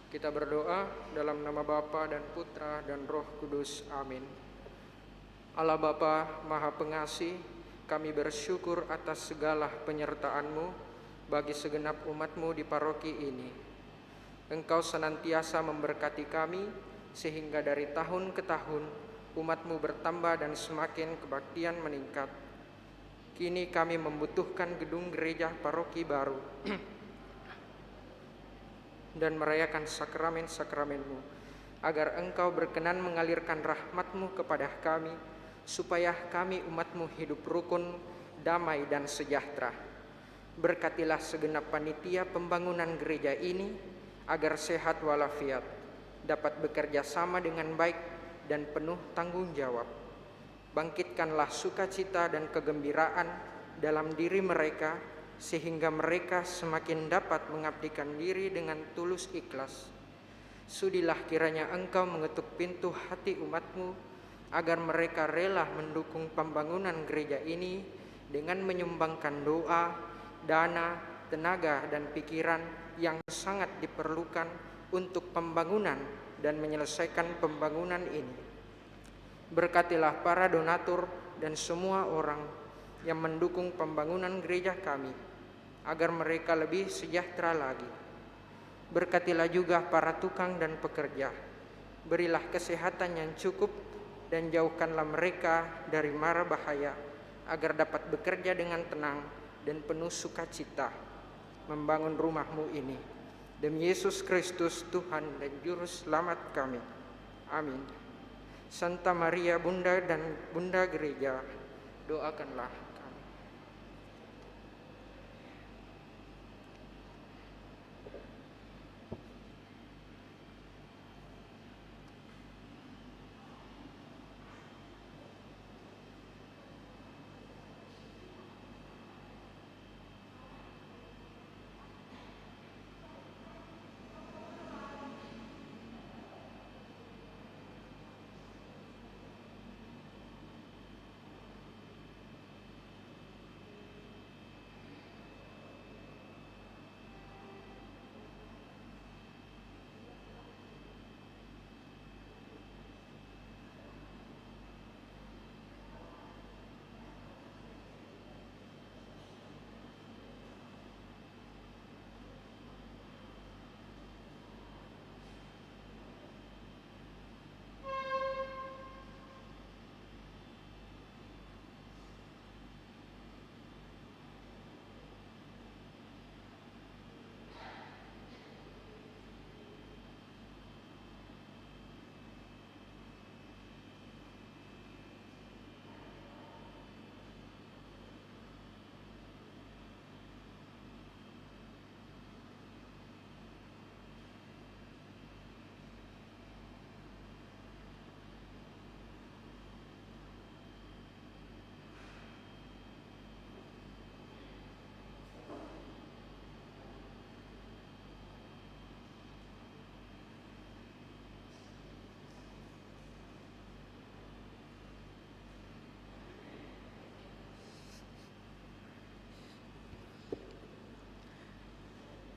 Kita berdoa dalam nama Bapa dan Putra dan Roh Kudus. Amin. Allah Bapa Maha Pengasih, kami bersyukur atas segala penyertaan-Mu bagi segenap umat-Mu di paroki ini. Engkau senantiasa memberkati kami, sehingga dari tahun ke tahun umat-Mu bertambah dan semakin kebaktian meningkat. Kini kami membutuhkan gedung gereja paroki baru dan merayakan sakramen-sakramen-Mu, agar Engkau berkenan mengalirkan rahmat-Mu kepada kami, supaya kami umat-Mu hidup rukun, damai dan sejahtera. Berkatilah segenap panitia pembangunan gereja ini, agar sehat walafiat, dapat bekerja sama dengan baik dan penuh tanggung jawab. Bangkitkanlah sukacita dan kegembiraan dalam diri mereka, sehingga mereka semakin dapat mengabdikan diri dengan tulus ikhlas. Sudilah kiranya Engkau mengetuk pintu hati umat-Mu, agar mereka rela mendukung pembangunan gereja ini dengan menyumbangkan doa, dana, tenaga, dan pikiran yang sangat diperlukan untuk pembangunan dan menyelesaikan pembangunan ini. Berkatilah para donatur dan semua orang yang mendukung pembangunan gereja kami, agar mereka lebih sejahtera lagi. Berkatilah juga para tukang dan pekerja. Berilah kesehatan yang cukup dan jauhkanlah mereka dari mara bahaya, agar dapat bekerja dengan tenang dan penuh sukacita membangun rumah-Mu ini. Demi Yesus Kristus Tuhan dan Juru Selamat kami. Amin. Santa Maria Bunda dan Bunda Gereja, doakanlah kami.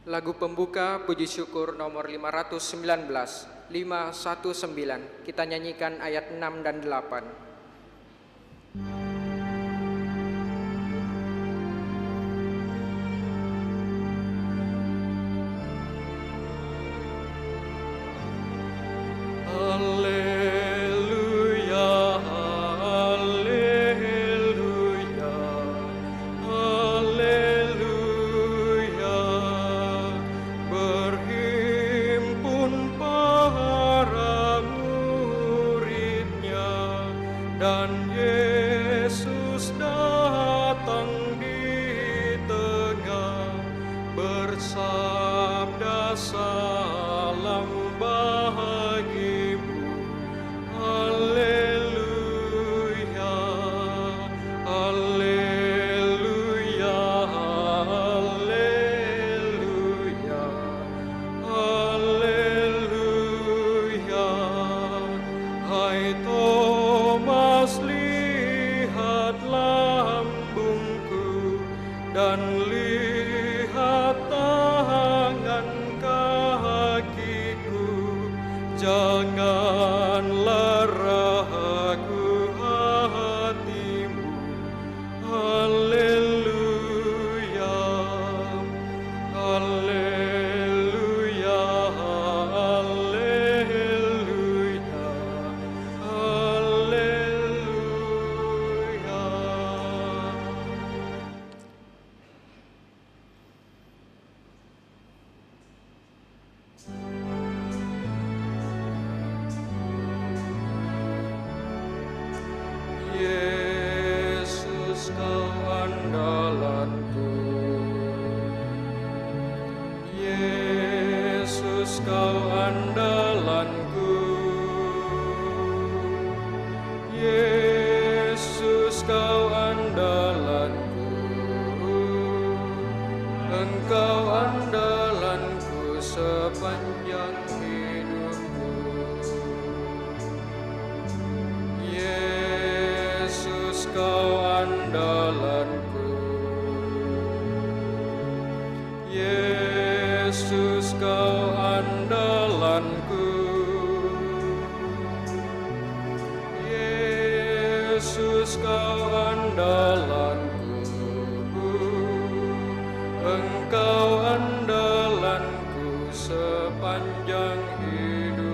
Lagu pembuka puji syukur nomor 519, 519. Kita nyanyikan ayat 6 dan 8. Dan lihat tangan Kau Yesus, Kau andalanku. Yesus, Kau andalanku. Yesus, Kau andalanku. Engkau andalanku sepanjang hidupku. Yesus, Kau andalanku. Yesus, Kau andalanku. Yesus, Kau andalanku. Engkau andalanku sepanjang hidupku.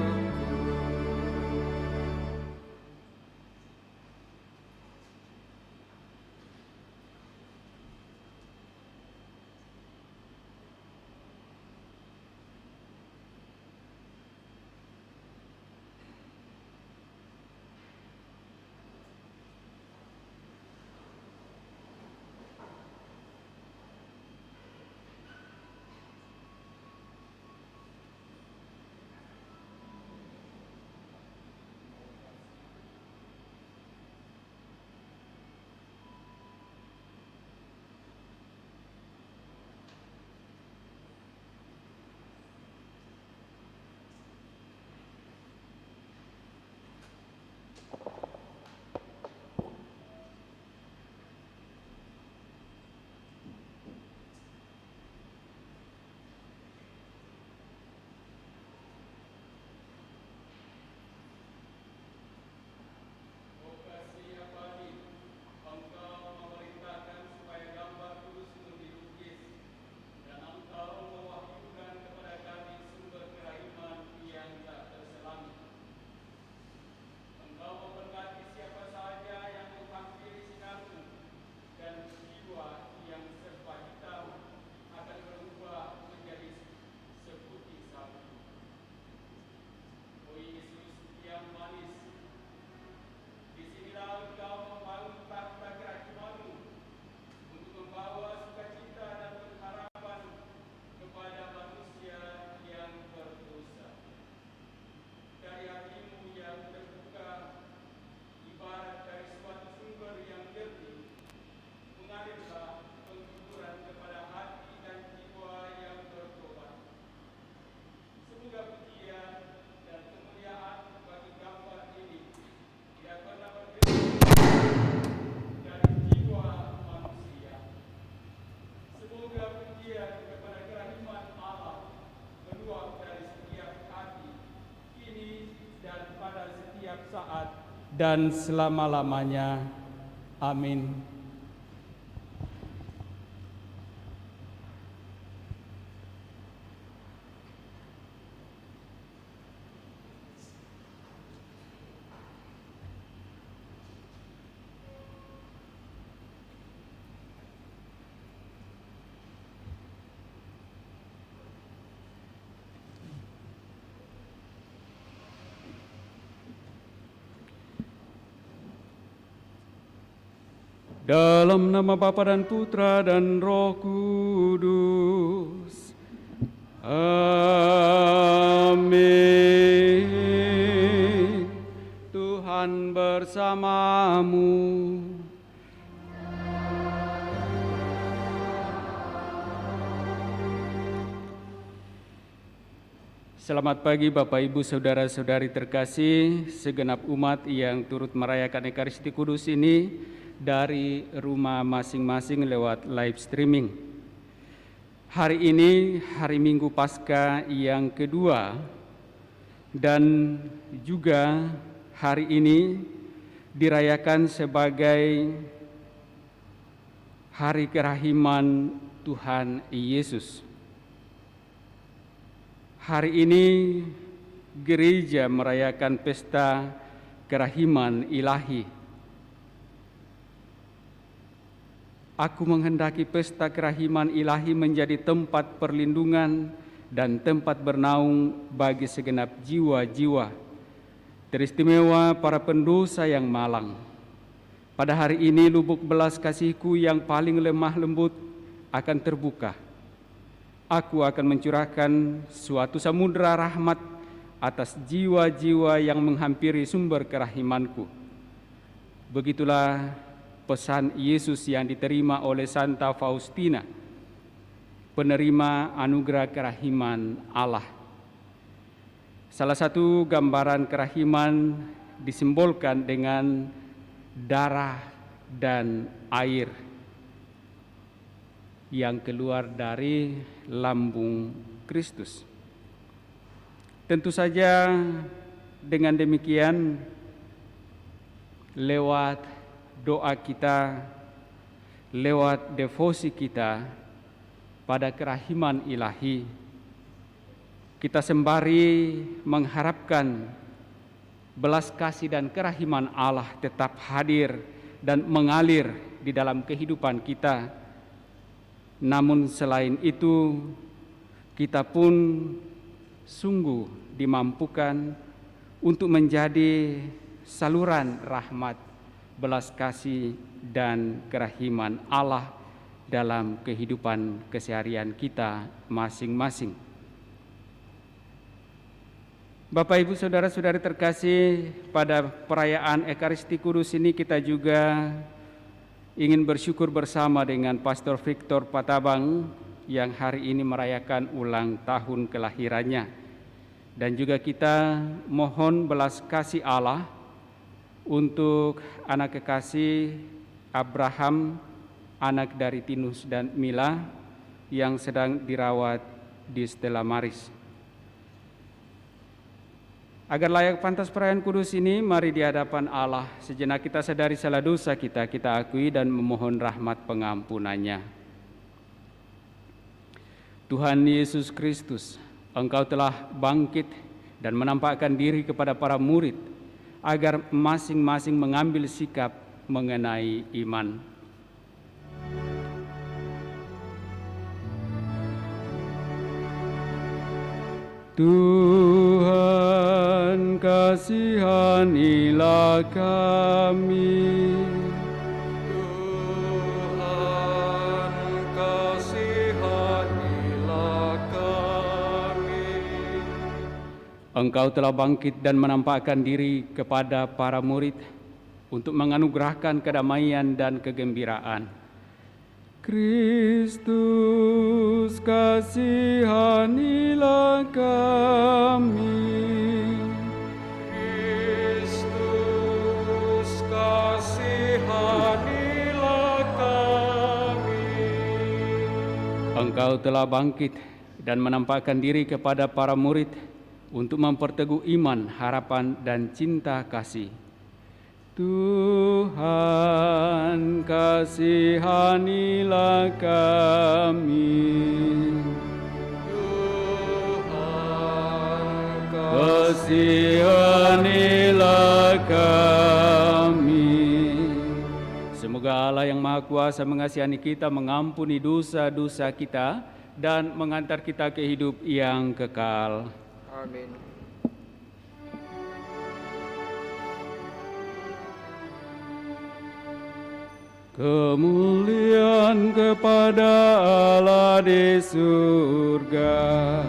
dan selama-lamanya. Amin. Dalam nama Bapa dan Putra dan Roh Kudus. Amin. Tuhan bersamamu. Selamat pagi Bapak Ibu Saudara-saudari terkasih, segenap umat yang turut merayakan Ekaristi Kudus ini dari rumah masing-masing lewat live streaming. Hari ini hari Minggu Paskah yang kedua, dan juga hari ini dirayakan sebagai Hari Kerahiman Tuhan Yesus. Hari ini gereja merayakan pesta kerahiman ilahi. Aku menghendaki pesta kerahiman ilahi menjadi tempat perlindungan dan tempat bernaung bagi segenap jiwa-jiwa, teristimewa para pendosa yang malang. Pada hari ini lubuk belas kasih-Ku yang paling lemah lembut akan terbuka. Aku akan mencurahkan suatu samudera rahmat atas jiwa-jiwa yang menghampiri sumber kerahiman-Ku. Begitulah pesan Yesus yang diterima oleh Santa Faustina, penerima anugerah kerahiman Allah. Salah satu gambaran kerahiman disimbolkan dengan darah dan air yang keluar dari lambung Kristus. Tentu saja dengan demikian, lewat doa kita, lewat devosi kita pada kerahiman ilahi, kita sembari mengharapkan belas kasih dan kerahiman Allah tetap hadir dan mengalir di dalam kehidupan kita. Namun selain itu, kita pun sungguh dimampukan untuk menjadi saluran rahmat, belas kasih, dan kerahiman Allah dalam kehidupan keseharian kita masing-masing. Bapak, Ibu, Saudara-saudari terkasih, pada perayaan Ekaristi Kudus ini kita juga ingin bersyukur bersama dengan Pastor Victor Patabang yang hari ini merayakan ulang tahun kelahirannya. Dan juga kita mohon belas kasih Allah untuk anak kekasih Abraham, anak dari Tinus dan Mila yang sedang dirawat di Stella Maris. Agar layak pantas perayaan kudus ini, mari di hadapan Allah sejenak kita sadari salah dosa kita akui dan memohon rahmat pengampunannya. Tuhan Yesus Kristus, Engkau telah bangkit dan menampakkan diri kepada para murid agar masing-masing mengambil sikap mengenai iman. Tuhan, kasihanilah kami. Tuhan, kasihanilah kami. Engkau telah bangkit dan menampakkan diri kepada para murid untuk menganugerahkan kedamaian dan kegembiraan. Kristus, kasihanilah kami. Kristus, kasihanilah kami. Engkau telah bangkit dan menampakkan diri kepada para murid untuk memperteguh iman, harapan, dan cinta kasih. Tuhan, kasihanilah kami. Tuhan, Kasihanilah kami. Semoga Allah yang Maha Kuasa mengasihi kita, mengampuni dosa-dosa kita, dan mengantar kita ke hidup yang kekal. Amin. Kemuliaan kepada Allah di surga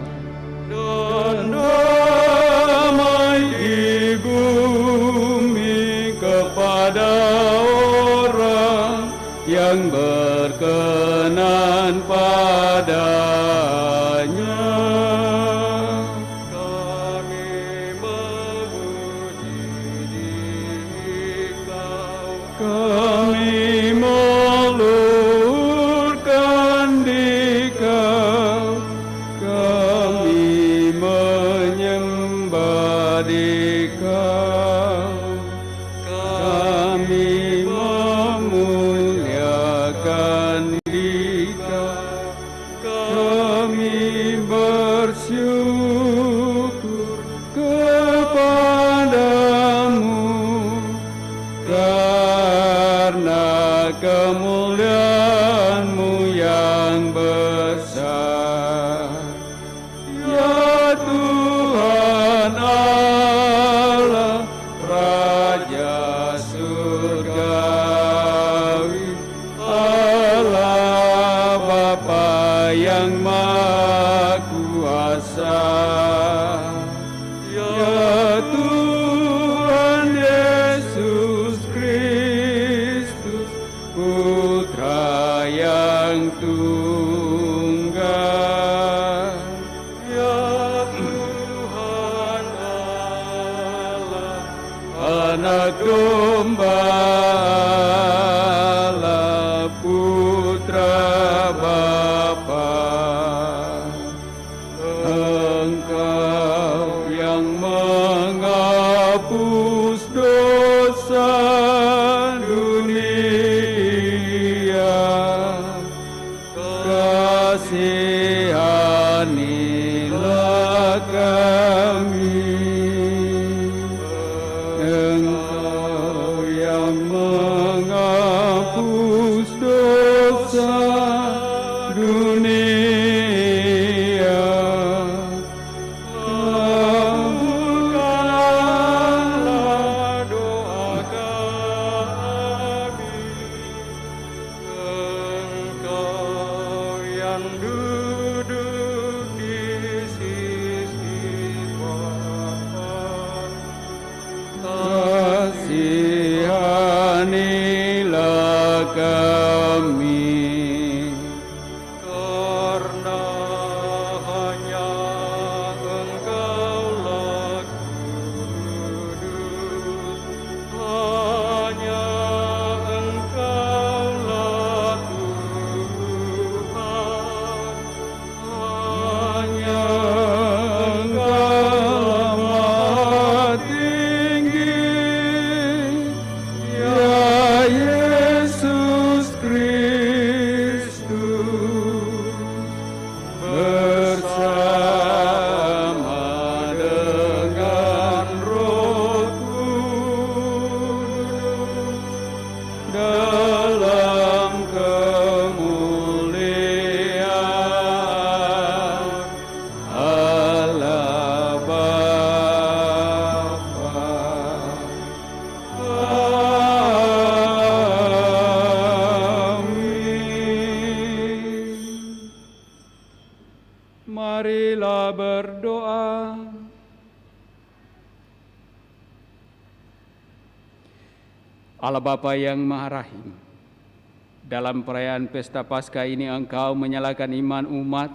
dan damai di bumi kepada orang yang berkenan padanya. kami memuji Dikau. Kami meluluhkan Dikau, kami menyembah Dikau, kami memuliakan Dikau, kami bersyukur kepadamu karena kemuliaan-Mu yang besar. dosa. Ya Tuhan Yesus Kristus, Putra yang tunggal. Ya Tuhan Allah, Anak domba Allah, Putra Bapa. Engkau yang menghapus dosa dunia, kasihanilah kami. Engkau yang menghapus dosa dunia, kabulkanlah doa kami. Engkau yang duduk di sisi Bapa, kasihanilah kami. karena hanya Engkaulah kudus, hanya Engkaulah Tuhan, hanya Engkau Maha Tinggi, ya Yesus Kristus, bersama dengan Roh Kudus, dalam kemuliaan Allah Bapa. Amin. Marilah berdoa. Allah Bapa yang Maha Rahim, dalam perayaan Pesta Paskah ini Engkau menyalakan iman umat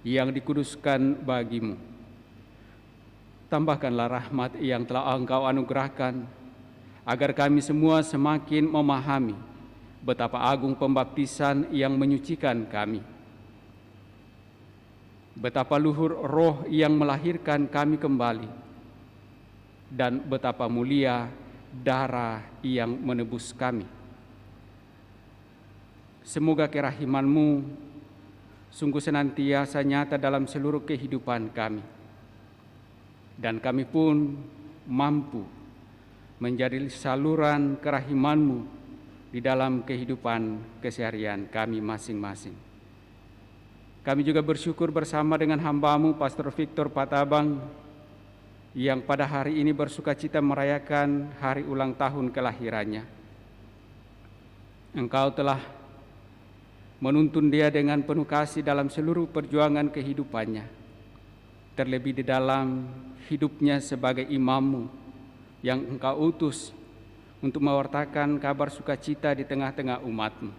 yang dikuduskan bagimu. Tambahkanlah rahmat yang telah Engkau anugerahkan, agar kami semua semakin memahami betapa agung pembaptisan yang menyucikan kami. Betapa luhur roh yang melahirkan kami kembali, dan betapa mulia darah yang menebus kami. Semoga kerahiman-Mu sungguh senantiasa nyata dalam seluruh kehidupan kami, dan kami pun mampu menjadi saluran kerahiman-Mu di dalam kehidupan keseharian kami masing-masing. Kami juga bersyukur bersama dengan hamba-Mu Pastor Victor Patabang yang pada hari ini bersukacita merayakan hari ulang tahun kelahirannya. Engkau telah menuntun dia dengan penuh kasih dalam seluruh perjuangan kehidupannya, terlebih di dalam hidupnya sebagai imam-Mu yang Engkau utus untuk mewartakan kabar sukacita di tengah-tengah umat-Mu.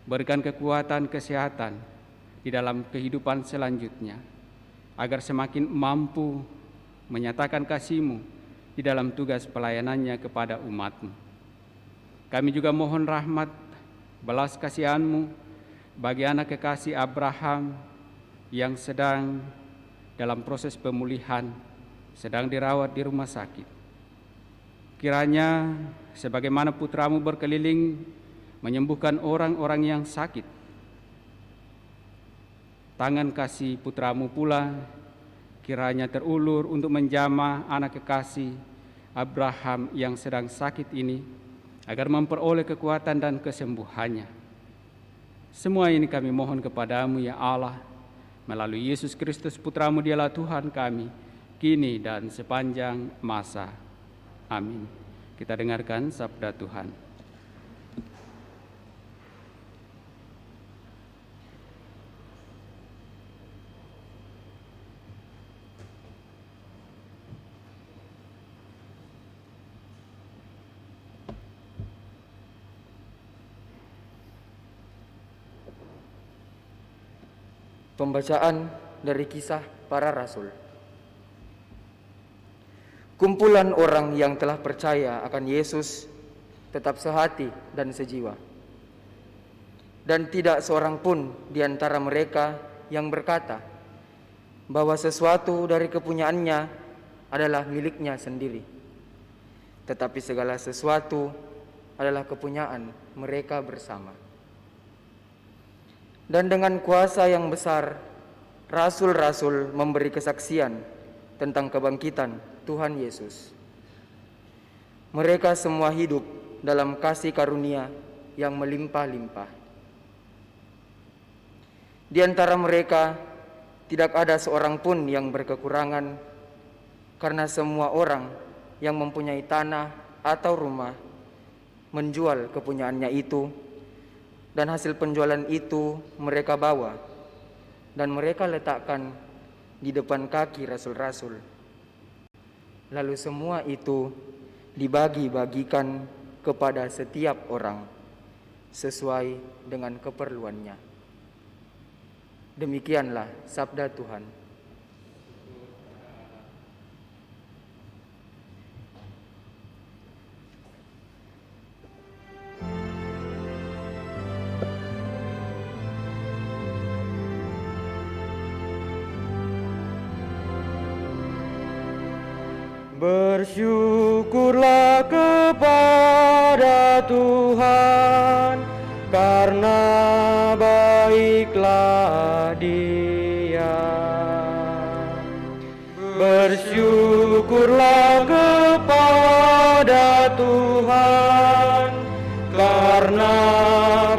Berikan kekuatan kesehatan di dalam kehidupan selanjutnya, agar semakin mampu menyatakan kasih-Mu di dalam tugas pelayanannya kepada umat-Mu. Kami juga mohon rahmat belas kasihan-Mu bagi anak kekasih Abraham yang sedang dalam proses pemulihan, sedang dirawat di rumah sakit. Kiranya sebagaimana putra-Mu berkeliling menyembuhkan orang-orang yang sakit, tangan kasih putra-Mu pula kiranya terulur untuk menjamah anak kekasih Abraham yang sedang sakit ini, agar memperoleh kekuatan dan kesembuhannya. Semua ini kami mohon kepada-Mu ya Allah, melalui Yesus Kristus Putra-Mu, Dialah Tuhan kami, kini dan sepanjang masa. Amin. Kita dengarkan sabda Tuhan. Pembacaan dari Kisah Para Rasul. Kumpulan orang yang telah percaya akan Yesus tetap sehati dan sejiwa. Dan tidak seorang pun di antara mereka yang berkata bahwa sesuatu dari kepunyaannya adalah miliknya sendiri. Tetapi segala sesuatu adalah kepunyaan mereka bersama. Dan dengan kuasa yang besar, rasul-rasul memberi kesaksian tentang kebangkitan Tuhan Yesus. Mereka semua hidup dalam kasih karunia yang melimpah-limpah. Di antara mereka tidak ada seorang pun yang berkekurangan, karena semua orang yang mempunyai tanah atau rumah menjual kepunyaannya itu, dan hasil penjualan itu mereka bawa dan mereka letakkan di depan kaki rasul-rasul. Lalu semua itu dibagi-bagikan kepada setiap orang sesuai dengan keperluannya. Demikianlah sabda Tuhan. Bersyukurlah kepada Tuhan, karena baiklah Dia. Bersyukurlah kepada Tuhan, karena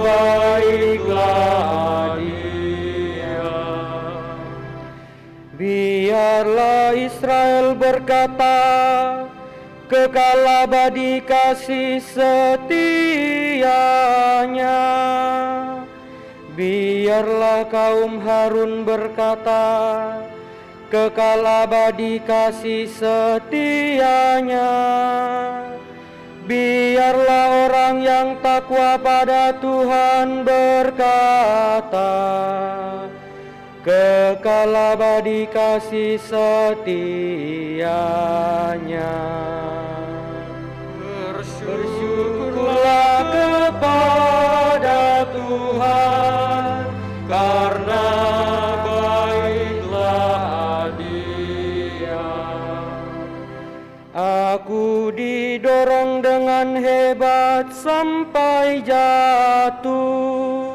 baiklah Dia. Biarlah Israel berkata, kekal abadi kasih setianya. Biarlah kaum Harun berkata, kekal abadi kasih setianya. Biarlah orang yang takwa pada Tuhan berkata, kekal abadi kasih setianya. Bersyukurlah kepada Tuhan, karena baiklah Dia. Aku didorong dengan hebat sampai jatuh,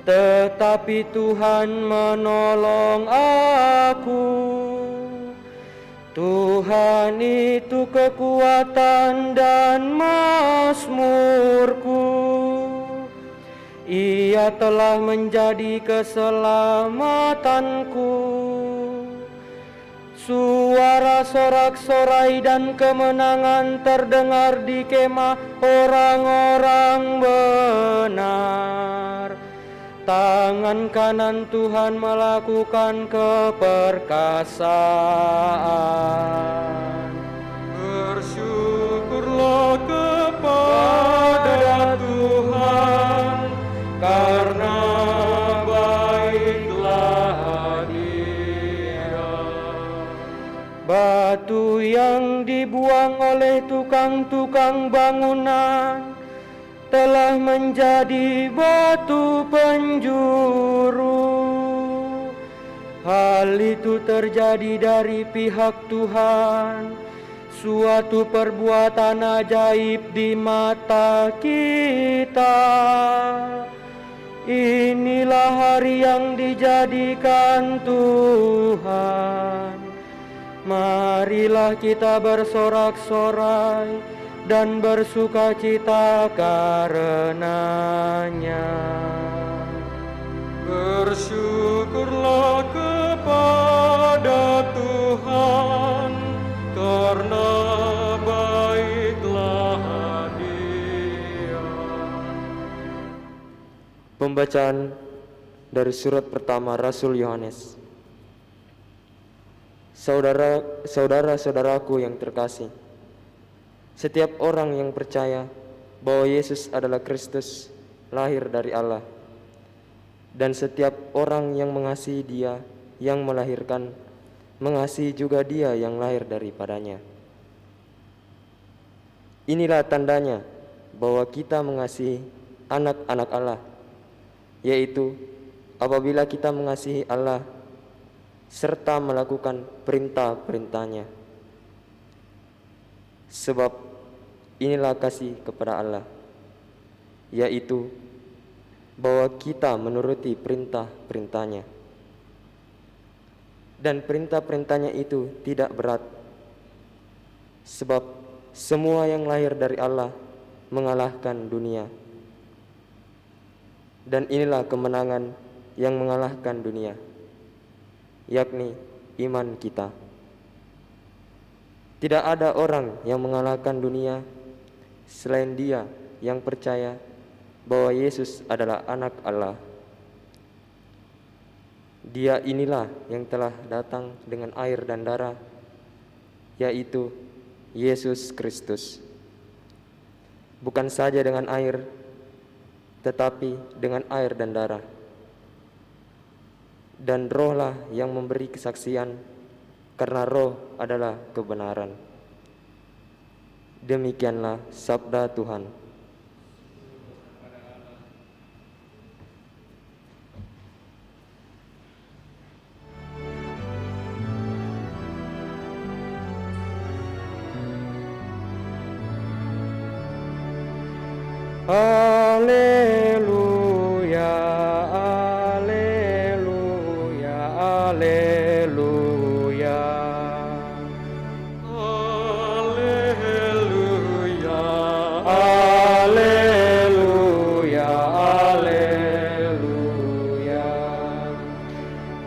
tetapi Tuhan menolong aku. Tuhan itu kekuatan dan mazmurku. Ia telah menjadi keselamatanku. Suara sorak-sorai dan kemenangan terdengar di kemah orang-orang benar. Tangan kanan Tuhan melakukan keperkasaan. Bersyukurlah kepada Tuhan, karena baiklah Dia. Batu yang dibuang oleh tukang-tukang bangunan telah menjadi batu penjuru. Hal itu terjadi dari pihak Tuhan, suatu perbuatan ajaib di mata kita. Inilah hari yang dijadikan Tuhan. Marilah kita bersorak-sorai dan bersukacita karenanya. Bersyukurlah kepada Tuhan, karena baiklah Dia. Pembacaan dari surat pertama Rasul Yohanes. Saudara-saudaraku yang terkasih, setiap orang yang percaya bahwa Yesus adalah Kristus lahir dari Allah. Dan setiap orang yang mengasihi Dia yang melahirkan, mengasihi juga Dia yang lahir daripadanya. Inilah tandanya bahwa kita mengasihi anak-anak Allah, yaitu apabila kita mengasihi Allah serta melakukan perintah-perintahnya. Sebab inilah kasih kepada Allah, yaitu bahwa kita menuruti perintah-perintahnya. Dan perintah-perintahnya itu tidak berat, sebab semua yang lahir dari Allah mengalahkan dunia. Dan inilah kemenangan yang mengalahkan dunia, yakni iman kita. Tidak ada orang yang mengalahkan dunia selain dia yang percaya bahwa Yesus adalah anak Allah. Dia inilah yang telah datang dengan air dan darah, yaitu Yesus Kristus. Bukan saja dengan air, tetapi dengan air dan darah. Dan Rohlah yang memberi kesaksian, karena Roh adalah kebenaran. Demikianlah sabda Tuhan. Haleluya, haleluya, haleluya. Haleluya, haleluya, haleluya.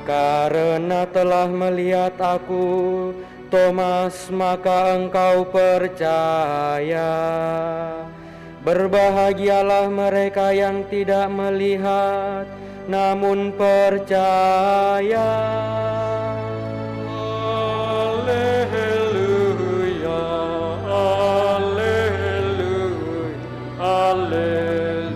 Karena telah melihat aku, Thomas, maka engkau percaya. Berbahagialah mereka yang tidak melihat, namun percaya. Haleluya, haleluya, haleluya.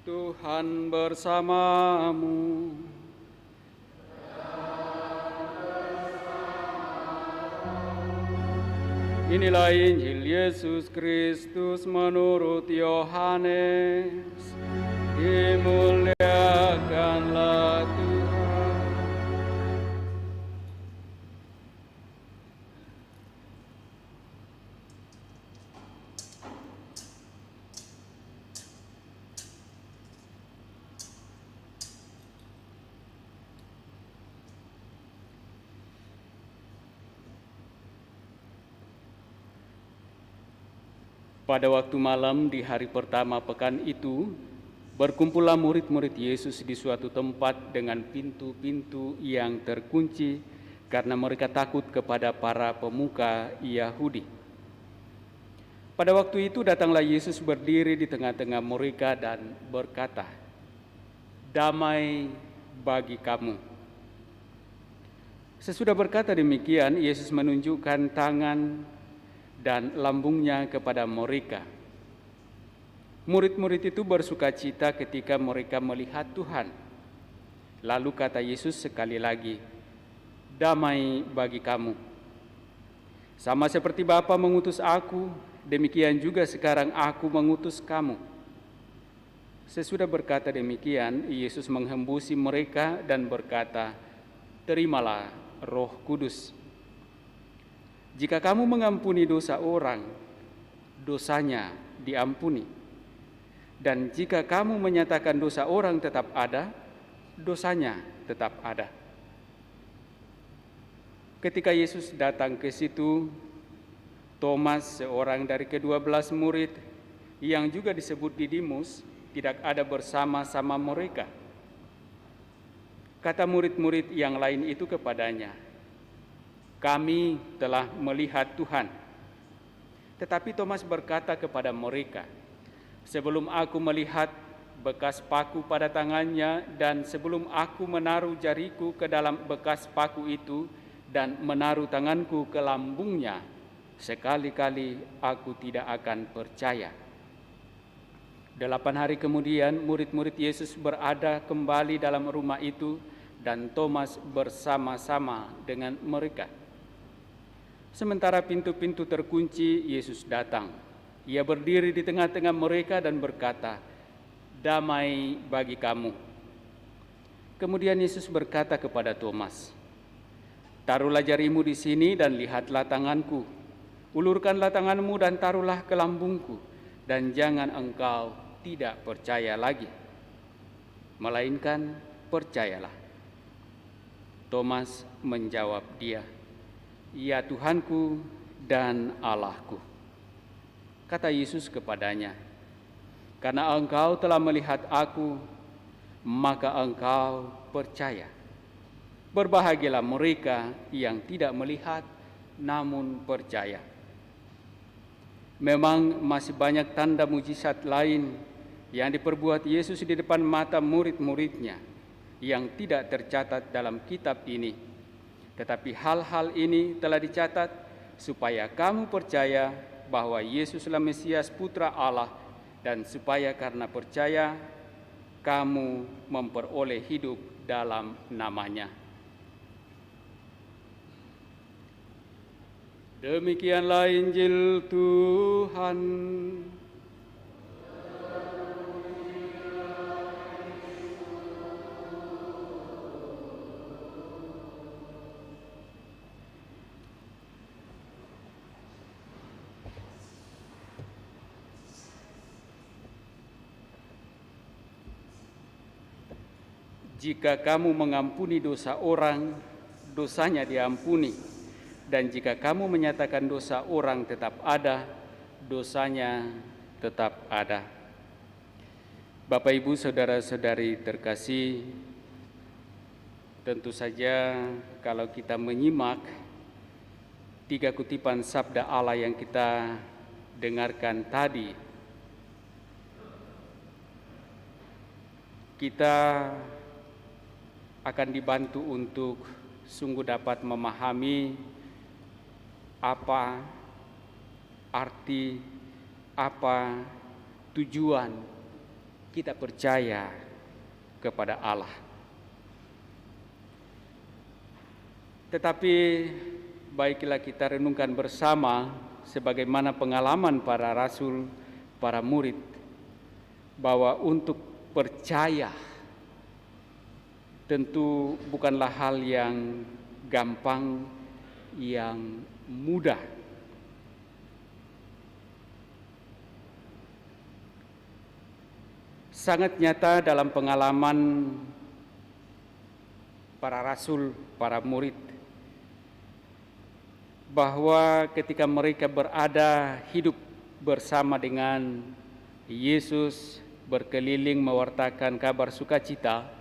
Tuhan bersamamu. Inilah Injil Yesus Kristus menurut Yohanes. Dimuliakanlah Tuhan. Pada waktu malam di hari pertama pekan itu, berkumpullah murid-murid Yesus di suatu tempat dengan pintu-pintu yang terkunci karena mereka takut kepada para pemuka Yahudi. Pada waktu itu datanglah Yesus berdiri di tengah-tengah mereka dan berkata, "Damai bagi kamu." Sesudah berkata demikian, Yesus menunjukkan tangan dan lambungnya kepada mereka. Murid-murid itu bersukacita ketika mereka melihat Tuhan. Lalu kata Yesus sekali lagi, "Damai bagi kamu. Sama seperti Bapa mengutus aku, demikian juga sekarang aku mengutus kamu." Sesudah berkata demikian, Yesus menghembusi mereka dan berkata, "Terimalah Roh Kudus. Jika kamu mengampuni dosa orang, dosanya diampuni. Dan jika kamu menyatakan dosa orang tetap ada, dosanya tetap ada." Ketika Yesus datang ke situ, Thomas, seorang dari ke-12 murid, yang juga disebut Didimus, tidak ada bersama-sama mereka. Kata murid-murid yang lain itu kepadanya, "Kami telah melihat Tuhan." Tetapi Thomas berkata kepada mereka, Sebelum aku melihat bekas paku pada tangannya dan sebelum aku menaruh jariku ke dalam bekas paku itu dan menaruh tanganku ke lambungnya, sekali-kali aku tidak akan percaya." 8 hari kemudian, murid-murid Yesus berada kembali dalam rumah itu dan Thomas bersama-sama dengan mereka. Sementara pintu-pintu terkunci, Yesus datang. Ia berdiri di tengah-tengah mereka dan berkata, "Damai bagi kamu." Kemudian Yesus berkata kepada Thomas, "Taruhlah jarimu di sini dan lihatlah tanganku. Ulurkanlah tanganmu dan taruhlah ke lambungku, dan jangan engkau tidak percaya lagi, melainkan percayalah." Thomas menjawab dia, "Ya Tuhanku dan Allahku." Kata Yesus kepadanya, "Karena engkau telah melihat aku, maka engkau percaya. Berbahagialah mereka yang tidak melihat namun percaya." Memang masih banyak tanda mujizat lain yang diperbuat Yesus di depan mata murid-muridnya yang tidak tercatat dalam kitab ini. Tetapi hal-hal ini telah dicatat supaya kamu percaya bahwa Yesuslah Mesias Putra Allah, dan supaya karena percaya kamu memperoleh hidup dalam namanya. Demikianlah Injil Tuhan. Jika kamu mengampuni dosa orang, dosanya diampuni. Dan jika kamu menyatakan dosa orang tetap ada, dosanya tetap ada. Bapak, Ibu, saudara-saudari terkasih, tentu saja kalau kita menyimak 3 kutipan sabda Allah yang kita dengarkan tadi, kita akan dibantu untuk sungguh dapat memahami apa arti, apa tujuan kita percaya kepada Allah. Tetapi baiklah kita renungkan bersama sebagaimana pengalaman para rasul, para murid, bahwa untuk percaya tentu bukanlah hal yang gampang, yang mudah. Sangat nyata dalam pengalaman para rasul, para murid, bahwa ketika mereka berada hidup bersama dengan Yesus, berkeliling mewartakan kabar sukacita,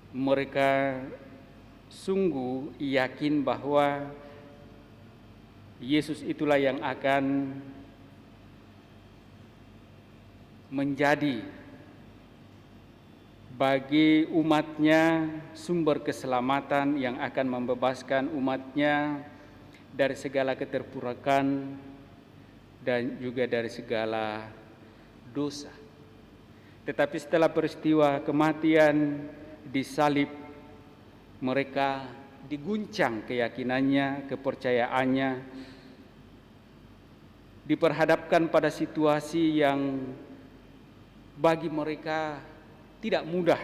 mereka sungguh yakin bahwa Yesus itulah yang akan menjadi bagi umatnya sumber keselamatan yang akan membebaskan umatnya dari segala keterpurukan dan juga dari segala dosa. Tetapi setelah peristiwa kematian disalib, mereka diguncang keyakinannya, kepercayaannya, diperhadapkan pada situasi yang bagi mereka tidak mudah.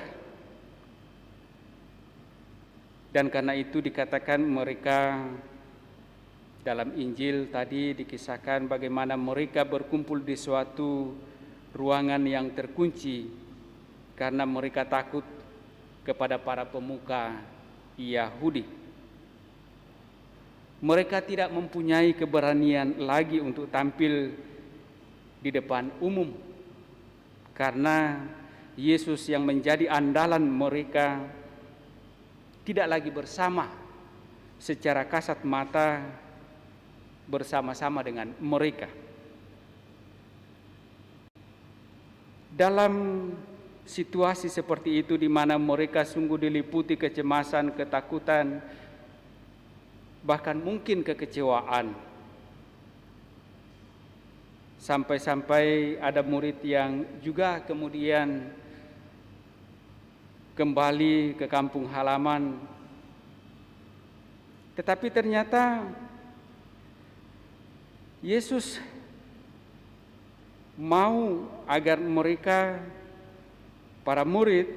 Dan karena itu dikatakan mereka dalam Injil tadi dikisahkan bagaimana mereka berkumpul di suatu ruangan yang terkunci karena mereka takut kepada para pemuka Yahudi. Mereka tidak mempunyai keberanian lagi untuk tampil di depan umum karena Yesus yang menjadi andalan mereka tidak lagi bersama secara kasat mata bersama-sama dengan mereka. Dalam situasi seperti itu di mana mereka sungguh diliputi kecemasan, ketakutan, bahkan mungkin kekecewaan. Sampai-sampai ada murid yang juga kemudian kembali ke kampung halaman. Tetapi ternyata Yesus mau agar mereka, para murid,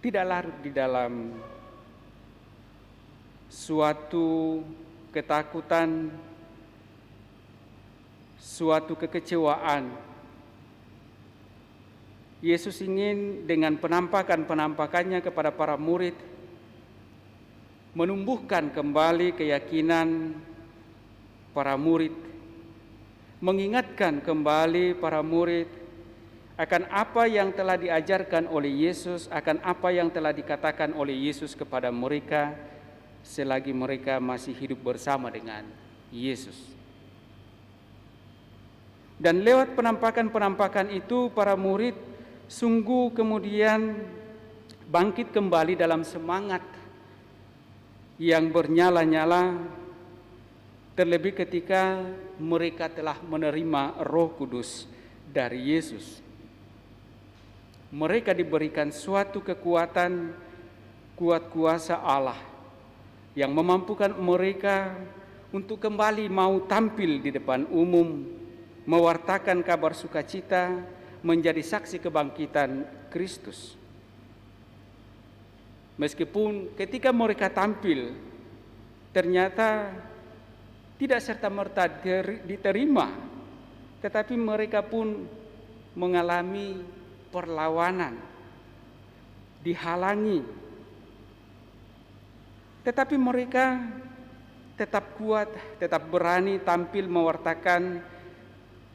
tidak larut di dalam suatu ketakutan, suatu kekecewaan. Yesus ingin dengan penampakan-penampakannya kepada para murid menumbuhkan kembali keyakinan para murid, mengingatkan kembali para murid akan apa yang telah diajarkan oleh Yesus, akan apa yang telah dikatakan oleh Yesus kepada mereka selagi mereka masih hidup bersama dengan Yesus. Dan lewat penampakan-penampakan itu para murid sungguh kemudian bangkit kembali dalam semangat yang bernyala-nyala, terlebih ketika mereka telah menerima Roh Kudus dari Yesus. Mereka diberikan suatu kekuatan, kuat kuasa Allah yang memampukan mereka untuk kembali mau tampil di depan umum, mewartakan kabar sukacita, menjadi saksi kebangkitan Kristus. Meskipun ketika mereka tampil, ternyata tidak serta-merta diterima, tetapi mereka pun mengalami perlawanan, dihalangi. Tetapi mereka tetap kuat, tetap berani tampil mewartakan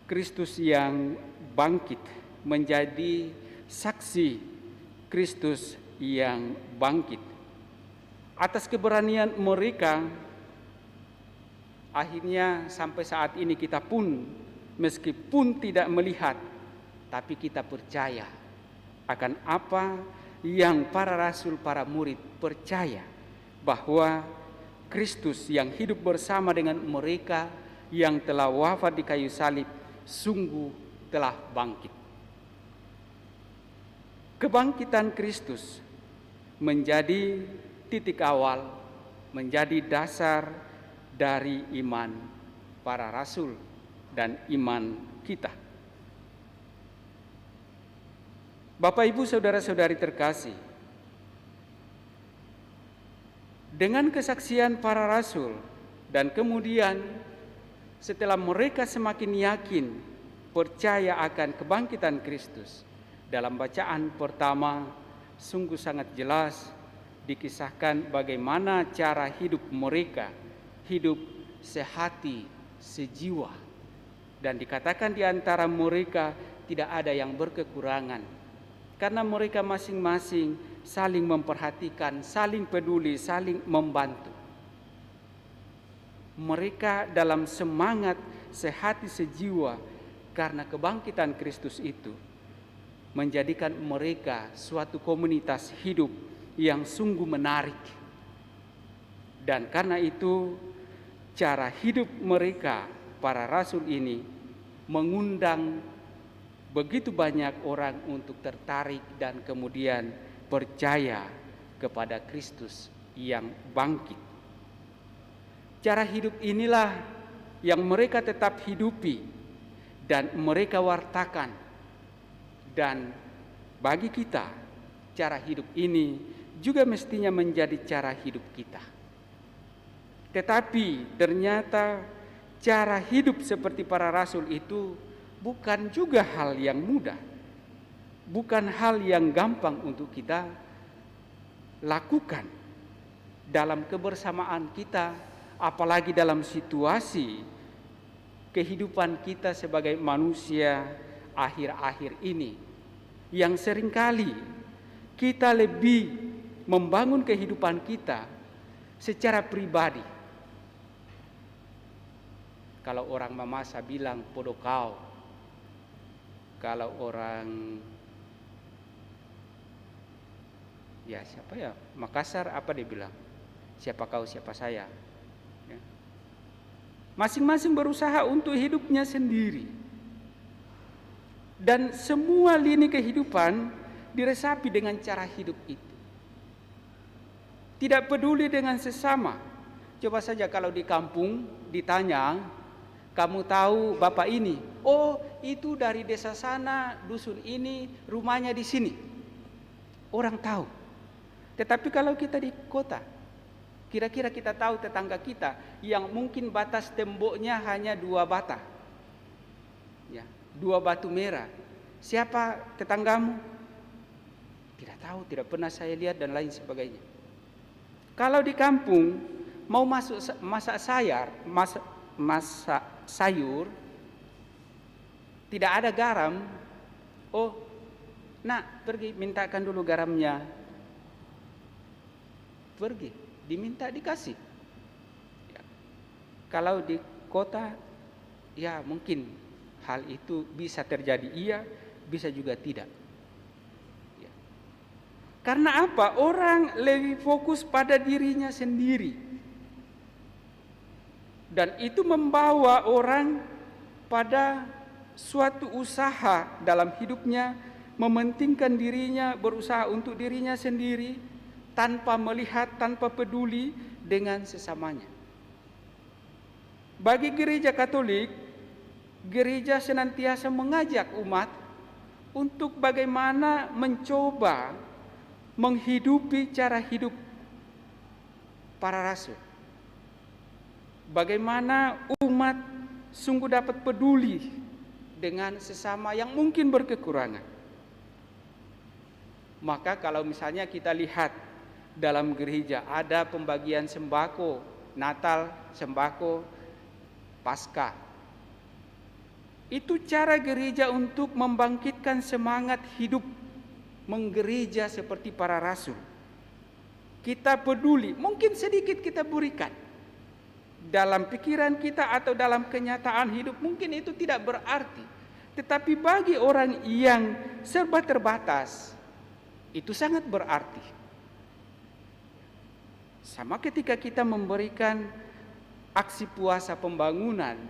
Kristus yang bangkit, menjadi saksi Kristus yang bangkit. Atas keberanian mereka, akhirnya sampai saat ini kita pun meskipun tidak melihat, tapi kita percaya akan apa yang para rasul, para murid percaya, bahwa Kristus yang hidup bersama dengan mereka yang telah wafat di kayu salib sungguh telah bangkit. Kebangkitan Kristus menjadi titik awal, menjadi dasar dari iman para rasul dan iman kita. Bapak, Ibu, saudara-saudari terkasih, dengan kesaksian para rasul dan kemudian setelah mereka semakin yakin percaya akan kebangkitan Kristus, dalam bacaan pertama sungguh sangat jelas dikisahkan bagaimana cara hidup mereka, hidup sehati, sejiwa. Dan dikatakan di antara mereka tidak ada yang berkekurangan, karena mereka masing-masing saling memperhatikan, saling peduli, saling membantu. Mereka dalam semangat sehati sejiwa karena kebangkitan Kristus itu menjadikan mereka suatu komunitas hidup yang sungguh menarik. Dan karena itu cara hidup mereka, para rasul ini, mengundang begitu banyak orang untuk tertarik dan kemudian percaya kepada Kristus yang bangkit. Cara hidup inilah yang mereka tetap hidupi dan mereka wartakan. Dan bagi kita, cara hidup ini juga mestinya menjadi cara hidup kita. Tetapi ternyata cara hidup seperti para rasul itu bukan juga hal yang mudah, bukan hal yang gampang untuk kita lakukan dalam kebersamaan kita, apalagi dalam situasi kehidupan kita sebagai manusia akhir-akhir ini, yang seringkali kita lebih membangun kehidupan kita secara pribadi. Kalau orang mamasa bilang podo kau, kalau orang ya siapa ya, Makassar apa dia bilang, siapa kau siapa saya ya. Masing-masing berusaha untuk hidupnya sendiri, dan semua lini kehidupan diresapi dengan cara hidup itu, tidak peduli dengan sesama. Coba saja kalau di kampung ditanya, kamu tahu bapak ini? Oh, itu dari desa sana, dusun ini, rumahnya di sini. Orang tahu. Tetapi kalau kita di kota, kira-kira kita tahu tetangga kita yang mungkin batas temboknya hanya 2 bata, ya, 2 batu merah. Siapa tetanggamu? Tidak tahu, tidak pernah saya lihat dan lain sebagainya. Kalau di kampung mau masak sayur, tidak ada garam. Oh, nak pergi mintakan dulu garamnya. Pergi, diminta dikasih. Ya. Kalau di kota, ya mungkin hal itu bisa terjadi iya, bisa juga tidak. Ya. Karena apa? Orang lebih fokus pada dirinya sendiri. Dan itu membawa orang pada suatu usaha dalam hidupnya, mementingkan dirinya, berusaha untuk dirinya sendiri, tanpa melihat, tanpa peduli dengan sesamanya. Bagi gereja Katolik, gereja senantiasa mengajak umat untuk bagaimana mencoba menghidupi cara hidup para rasul. Bagaimana umat sungguh dapat peduli dengan sesama yang mungkin berkekurangan. Maka kalau misalnya kita lihat dalam gereja ada pembagian sembako, Natal, sembako, Paskah. Itu cara gereja untuk membangkitkan semangat hidup menggereja seperti para rasul. Kita peduli, mungkin sedikit kita berikan. Dalam pikiran kita atau dalam kenyataan hidup mungkin itu tidak berarti. Tetapi bagi orang yang serba terbatas, itu sangat berarti. Sama ketika kita memberikan aksi puasa pembangunan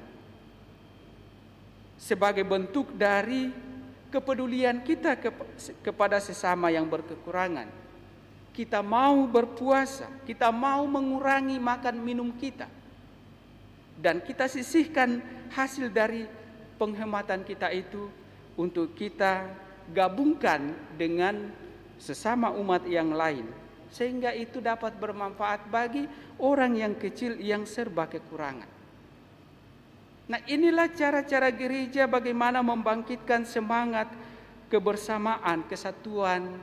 sebagai bentuk dari kepedulian kita kepada sesama yang berkekurangan. Kita mau berpuasa, kita mau mengurangi makan minum kita, dan kita sisihkan hasil dari penghematan kita itu untuk kita gabungkan dengan sesama umat yang lain, sehingga itu dapat bermanfaat bagi orang yang kecil yang serba kekurangan. Nah, inilah cara-cara gereja bagaimana membangkitkan semangat kebersamaan, kesatuan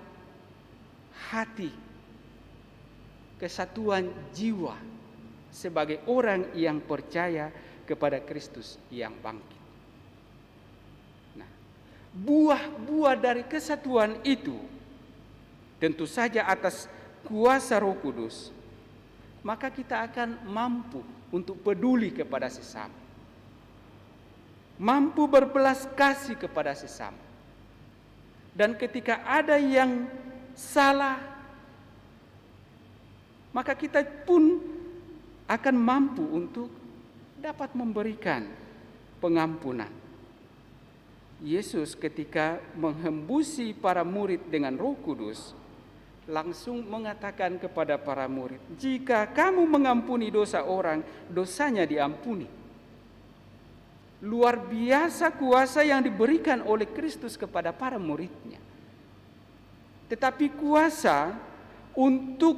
hati, kesatuan jiwa sebagai orang yang percaya kepada Kristus yang bangkit. Nah, buah-buah dari kesatuan itu tentu saja atas kuasa Roh Kudus, maka kita akan mampu untuk peduli kepada sesama, mampu berbelas kasih kepada sesama. Dan ketika ada yang salah, maka kita pun akan mampu untuk dapat memberikan pengampunan. Yesus ketika menghembusi para murid dengan Roh Kudus, langsung mengatakan kepada para murid, jika kamu mengampuni dosa orang, dosanya diampuni. Luar biasa kuasa yang diberikan oleh Kristus kepada para muridnya. Tetapi kuasa untuk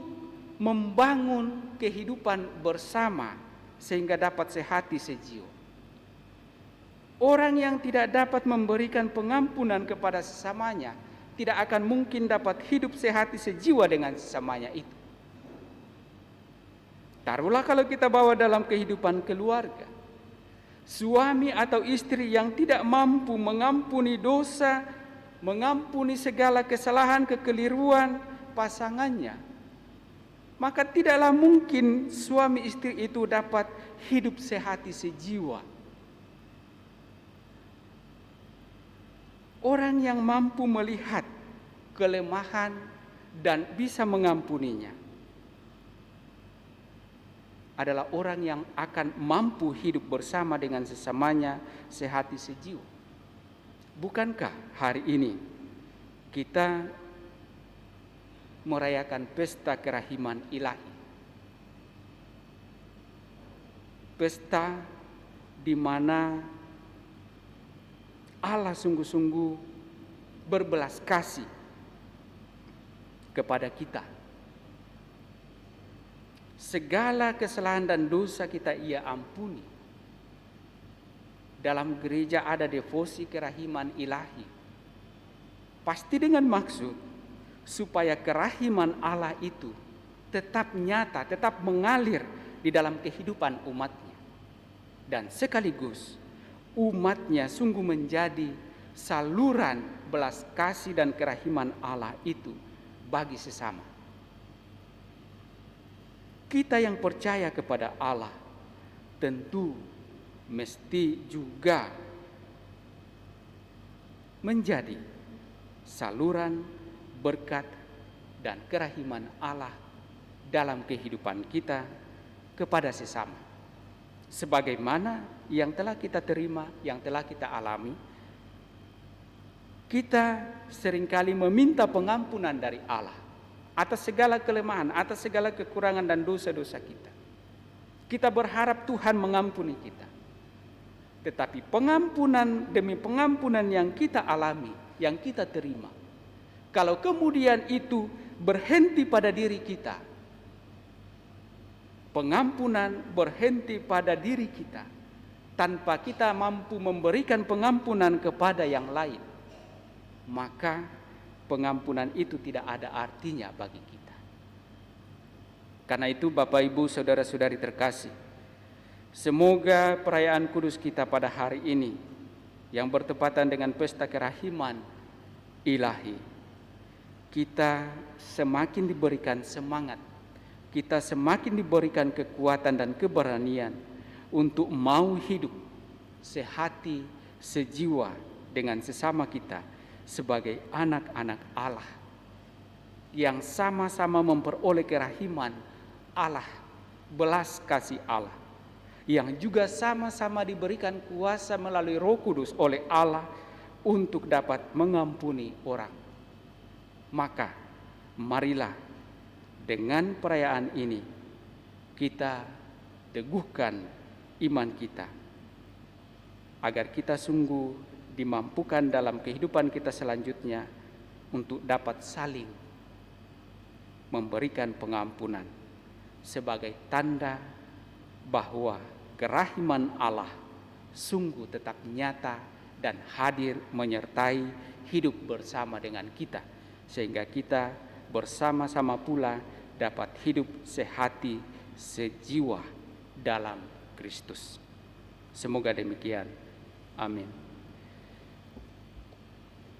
membangun kehidupan bersama sehingga dapat sehati sejiwa. Orang yang tidak dapat memberikan pengampunan kepada sesamanya tidak akan mungkin dapat hidup sehati sejiwa dengan sesamanya itu. Taruhlah kalau kita bawa dalam kehidupan keluarga, suami atau istri yang tidak mampu mengampuni dosa, mengampuni segala kesalahan, kekeliruan pasangannya, maka tidaklah mungkin suami istri itu dapat hidup sehati sejiwa. Orang yang mampu melihat kelemahan dan bisa mengampuninya adalah orang yang akan mampu hidup bersama dengan sesamanya sehati sejiwa. Bukankah hari ini kita merayakan pesta kerahiman ilahi? Pesta di mana Allah sungguh-sungguh berbelas kasih kepada kita. Segala kesalahan dan dosa kita Ia ampuni. Dalam gereja ada devosi kerahiman ilahi. Pasti dengan maksud supaya kerahiman Allah itu tetap nyata, tetap mengalir di dalam kehidupan umatnya. Dan sekaligus umatnya sungguh menjadi saluran belas kasih dan kerahiman Allah itu bagi sesama. Kita yang percaya kepada Allah tentu mesti juga menjadi saluran berkat dan kerahiman Allah dalam kehidupan kita kepada sesama. Sebagaimana yang telah kita terima, yang telah kita alami, kita seringkali meminta pengampunan dari Allah atas segala kelemahan, atas segala kekurangan dan dosa-dosa kita. Kita berharap Tuhan mengampuni kita. Tetapi pengampunan demi pengampunan yang kita alami, yang kita terima, kalau kemudian itu berhenti pada diri kita, pengampunan berhenti pada diri kita tanpa kita mampu memberikan pengampunan kepada yang lain, maka pengampunan itu tidak ada artinya bagi kita. Karena itu Bapak Ibu saudara-saudari terkasih, semoga perayaan kudus kita pada hari ini yang bertepatan dengan pesta kerahiman ilahi, kita semakin diberikan semangat, kita semakin diberikan kekuatan dan keberanian untuk mau hidup sehati, sejiwa dengan sesama kita sebagai anak-anak Allah yang sama-sama memperoleh kerahiman Allah, belas kasih Allah, yang juga sama-sama diberikan kuasa melalui Roh Kudus oleh Allah untuk dapat mengampuni orang. Maka marilah dengan perayaan ini kita teguhkan iman kita agar kita sungguh dimampukan dalam kehidupan kita selanjutnya untuk dapat saling memberikan pengampunan sebagai tanda bahwa kerahiman Allah sungguh tetap nyata dan hadir menyertai hidup bersama dengan kita, sehingga kita bersama-sama pula dapat hidup sehati, sejiwa dalam Kristus. Semoga demikian. Amin.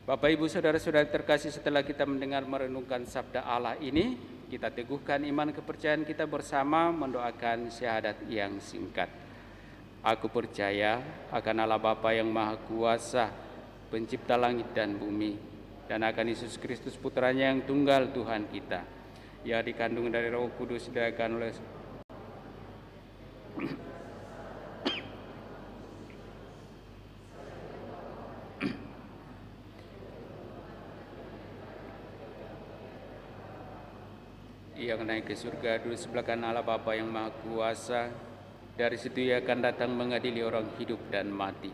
Bapak Ibu saudara-saudari terkasih, setelah kita mendengar merenungkan sabda Allah ini, kita teguhkan iman kepercayaan kita bersama mendoakan syahadat yang singkat. Aku percaya akan Allah Bapa yang Maha Kuasa, pencipta langit dan bumi, dan akan Yesus Kristus putranya yang tunggal Tuhan kita, yang dikandung dari Roh Kudus, dilahirkan oleh yang naik ke surga duduk sebelah kanan Allah Bapa yang Maha Kuasa. Dari situ Ia akan datang mengadili orang hidup dan mati.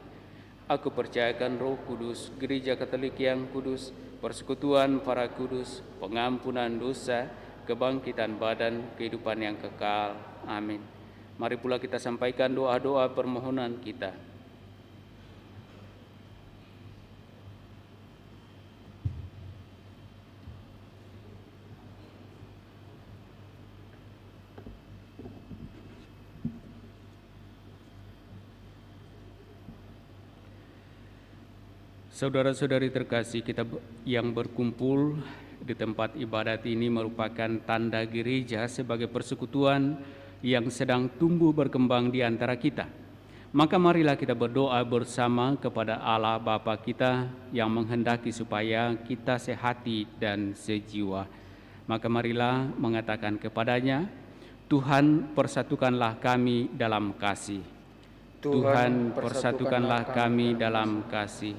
Aku percayakan Roh Kudus, Gereja Katolik yang kudus, persekutuan para kudus, pengampunan dosa, kebangkitan badan, kehidupan yang kekal. Amin. Mari pula kita sampaikan doa-doa permohonan kita. Saudara-saudari terkasih, kita yang berkumpul di tempat ibadat ini merupakan tanda gereja sebagai persekutuan yang sedang tumbuh berkembang di antara kita. Maka marilah kita berdoa bersama kepada Allah Bapa kita yang menghendaki supaya kita sehati dan sejiwa. Maka marilah mengatakan kepadanya, Tuhan persatukanlah kami dalam kasih. Tuhan persatukanlah kami dalam kasih.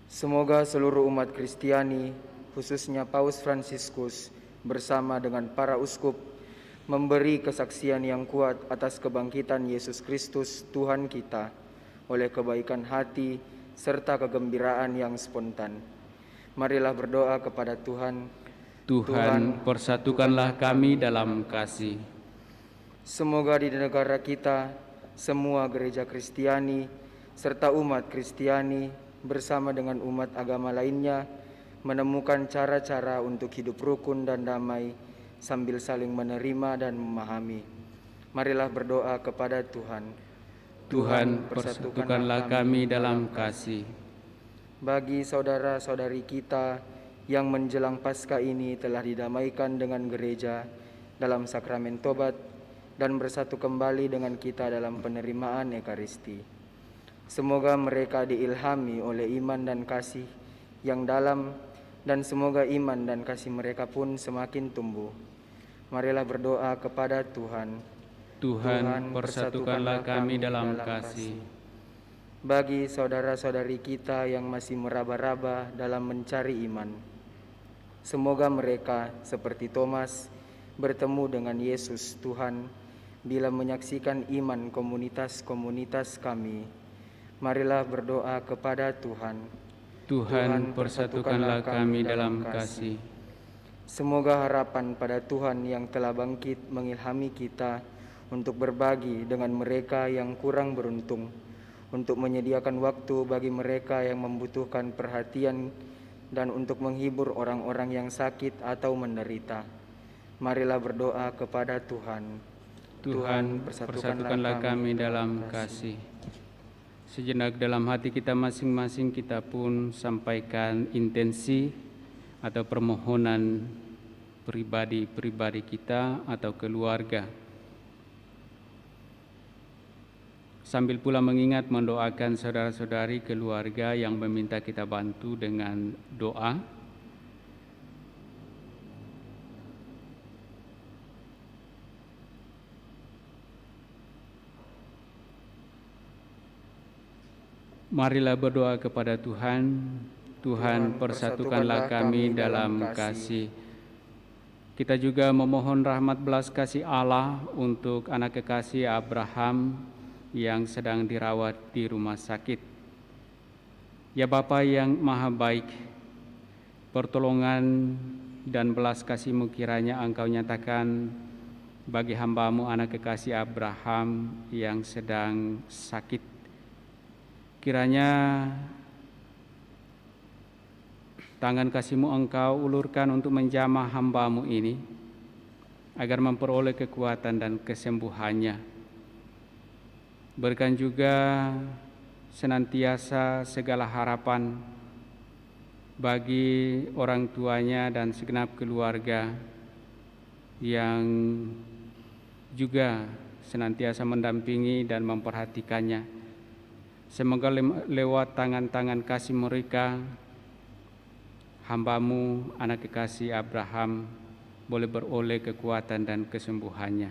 Semoga seluruh umat Kristiani, khususnya Paus Fransiskus bersama dengan para uskup, memberi kesaksian yang kuat atas kebangkitan Yesus Kristus Tuhan kita oleh kebaikan hati serta kegembiraan yang spontan. Marilah berdoa kepada Tuhan. Tuhan persatukanlah kami dalam kasih. Semoga di negara kita semua gereja Kristiani serta umat Kristiani bersama dengan umat agama lainnya menemukan cara-cara untuk hidup rukun dan damai sambil saling menerima dan memahami. Marilah berdoa kepada Tuhan. Tuhan persatukanlah kami dalam kasih. Bagi saudara-saudari kita yang menjelang Paskah ini telah didamaikan dengan gereja dalam sakramen tobat dan bersatu kembali dengan kita dalam penerimaan Ekaristi. Semoga mereka diilhami oleh iman dan kasih yang dalam, dan semoga iman dan kasih mereka pun semakin tumbuh. Marilah berdoa kepada Tuhan. Tuhan persatukanlah kami dalam kasih. Bagi saudara-saudari kita yang masih meraba-raba dalam mencari iman, semoga mereka seperti Thomas bertemu dengan Yesus Tuhan bila menyaksikan iman komunitas-komunitas kami. Marilah berdoa kepada Tuhan. Tuhan persatukanlah kami dalam kasih. Semoga harapan pada Tuhan yang telah bangkit mengilhami kita untuk berbagi dengan mereka yang kurang beruntung, untuk menyediakan waktu bagi mereka yang membutuhkan perhatian, dan untuk menghibur orang-orang yang sakit atau menderita. Marilah berdoa kepada Tuhan. Tuhan persatukanlah kami dalam kasih. Sejenak dalam hati kita masing-masing kita pun sampaikan intensi atau permohonan pribadi-pribadi kita atau keluarga. Sambil pula mengingat mendoakan saudara-saudari keluarga yang meminta kita bantu dengan doa. Marilah berdoa kepada Tuhan. Tuhan persatukanlah kami dalam kasih. Kita juga memohon rahmat belas kasih Allah untuk anak kekasih Abraham yang sedang dirawat di rumah sakit. Ya Bapa yang maha baik, pertolongan dan belas kasih-Mu kiranya Engkau nyatakan bagi hamba-Mu anak kekasih Abraham yang sedang sakit. Kiranya tangan kasih-Mu Engkau ulurkan untuk menjamah hamba-Mu ini, agar memperoleh kekuatan dan kesembuhannya. Berikan juga senantiasa segala harapan bagi orang tuanya dan segenap keluarga yang juga senantiasa mendampingi dan memperhatikannya. Semoga lewat tangan-tangan kasih mereka, hamba-Mu anak kekasih Abraham boleh beroleh kekuatan dan kesembuhannya.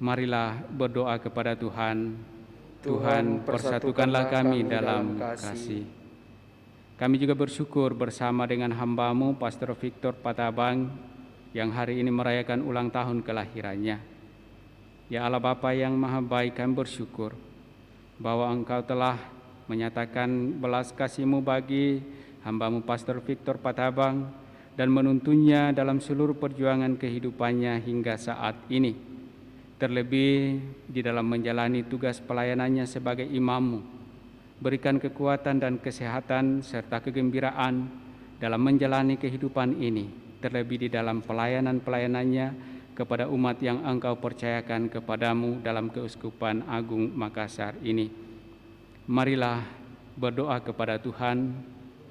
Marilah berdoa kepada Tuhan. Tuhan persatukanlah kami dalam kasih. Kami juga bersyukur bersama dengan hamba-Mu Pastor Victor Patabang yang hari ini merayakan ulang tahun kelahirannya. Ya Allah Bapa yang maha baik, kami bersyukur bahwa Engkau telah menyatakan belas kasih-Mu bagi hamba-Mu Pastor Victor Patabang dan menuntunnya dalam seluruh perjuangan kehidupannya hingga saat ini. Terlebih di dalam menjalani tugas pelayanannya sebagai imam-Mu. Berikan kekuatan dan kesehatan serta kegembiraan dalam menjalani kehidupan ini. Terlebih di dalam pelayanan-pelayanannya kepada umat yang Engkau percayakan kepadamu dalam Keuskupan Agung Makassar ini. Marilah berdoa kepada Tuhan.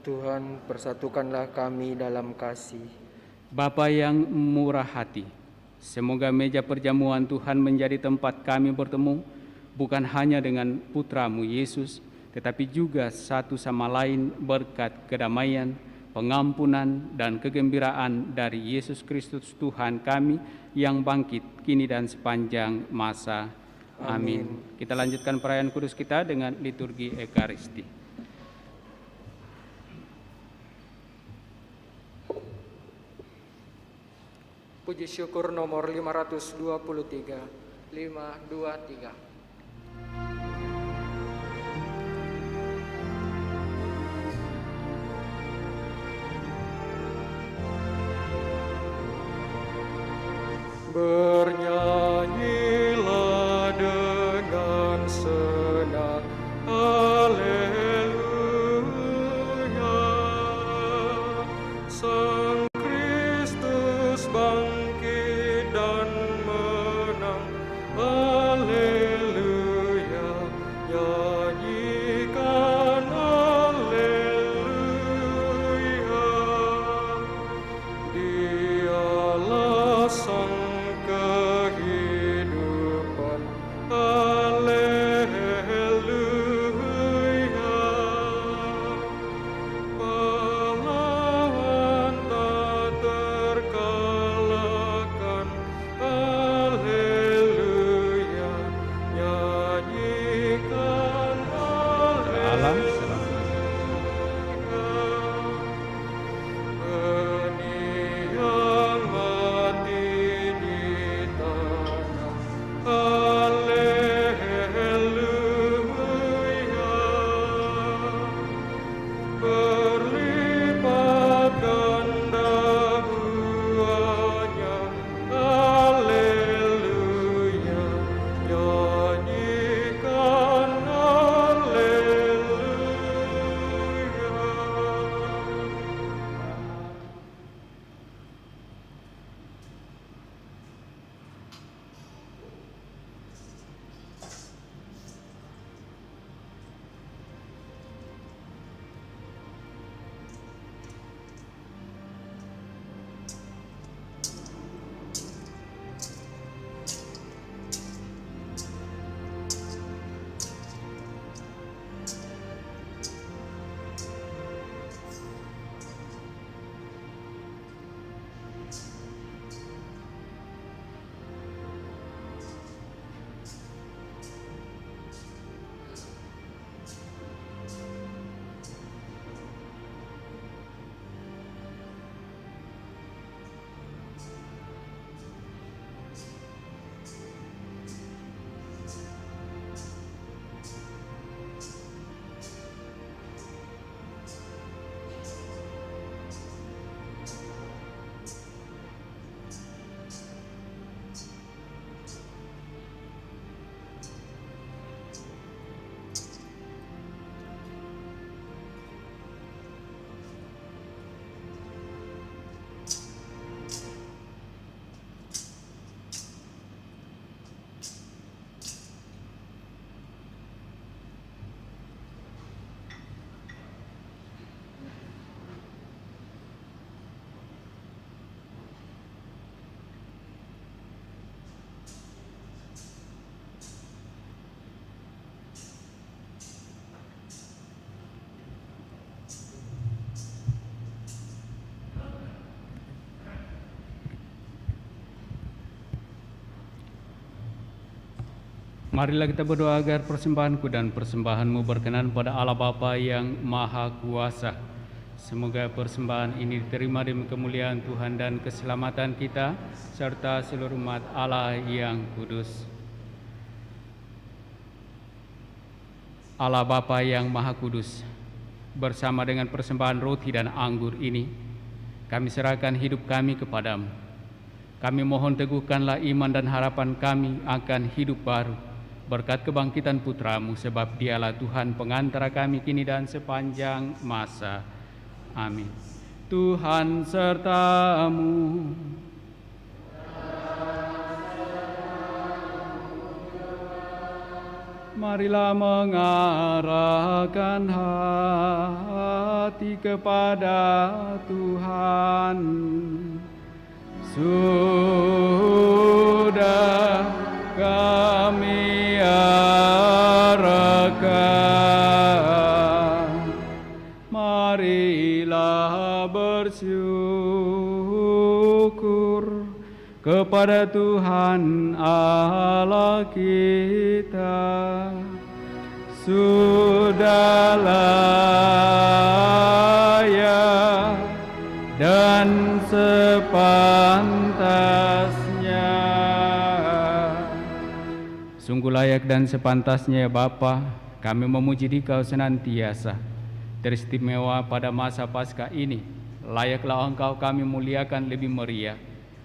Tuhan persatukanlah kami dalam kasih. Bapa yang murah hati, Semoga meja perjamuan Tuhan menjadi tempat kami bertemu, bukan hanya dengan Putra-Mu Yesus, tetapi juga satu sama lain berkat kedamaian, pengampunan, dan kegembiraan dari Yesus Kristus Tuhan kami yang bangkit kini dan sepanjang masa. Amin. Kita lanjutkan perayaan kudus kita dengan liturgi Ekaristi. Puji syukur nomor 523. 523. Bernyanyilah dengan senang, haleluya. Sang Kristus bangkit dan menang, haleluya. Nyanyikan haleluya. Dialah sang kehidupan, haleluya. Pahlawan tak terkalahkan, haleluya. Nyanyikan haleluya. Benih yang mati di tanah, haleluya. Berlipat ganda buahnya, haleluya. Nyanyikan haleluya. Marilah kita berdoa agar persembahanku dan persembahanmu berkenan pada Allah Bapa yang Maha Kuasa. Semoga persembahan ini diterima demi kemuliaan Tuhan dan keselamatan kita, serta seluruh umat Allah yang kudus. Allah Bapa yang Maha Kudus, bersama dengan persembahan roti dan anggur ini, kami serahkan hidup kami kepadamu. Kami mohon teguhkanlah iman dan harapan kami akan hidup baru, berkat kebangkitan Putra-Mu, sebab Dialah Tuhan pengantara kami kini dan sepanjang masa. Amin. Tuhan sertamu. Marilah mengarahkan hati kepada Tuhan. kami arahkan. Marilah bersyukur kepada Tuhan Allah kita. Sudah layak dan sepantasnya. Sungguh layak dan sepantasnya ya Bapa, kami memuji Dikau senantiasa. Teristimewa pada masa Paskah ini, layaklah Engkau kami muliakan lebih meriah.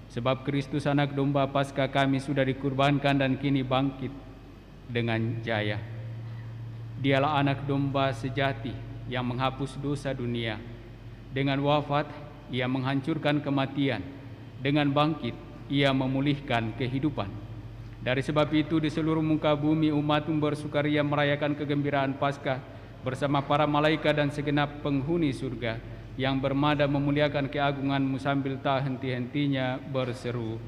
Sebab Kristus anak domba Paskah kami sudah dikurbankan dan kini bangkit dengan jaya. Dialah anak domba sejati yang menghapus dosa dunia. Dengan wafat, Ia menghancurkan kematian. Dengan bangkit, Ia memulihkan kehidupan. Dari sebab itu, di seluruh muka bumi umat-Mu bersukaria merayakan kegembiraan Paskah bersama para malaikat dan segenap penghuni surga yang bermada memuliakan keagungan-Mu sambil tak henti-hentinya berseru,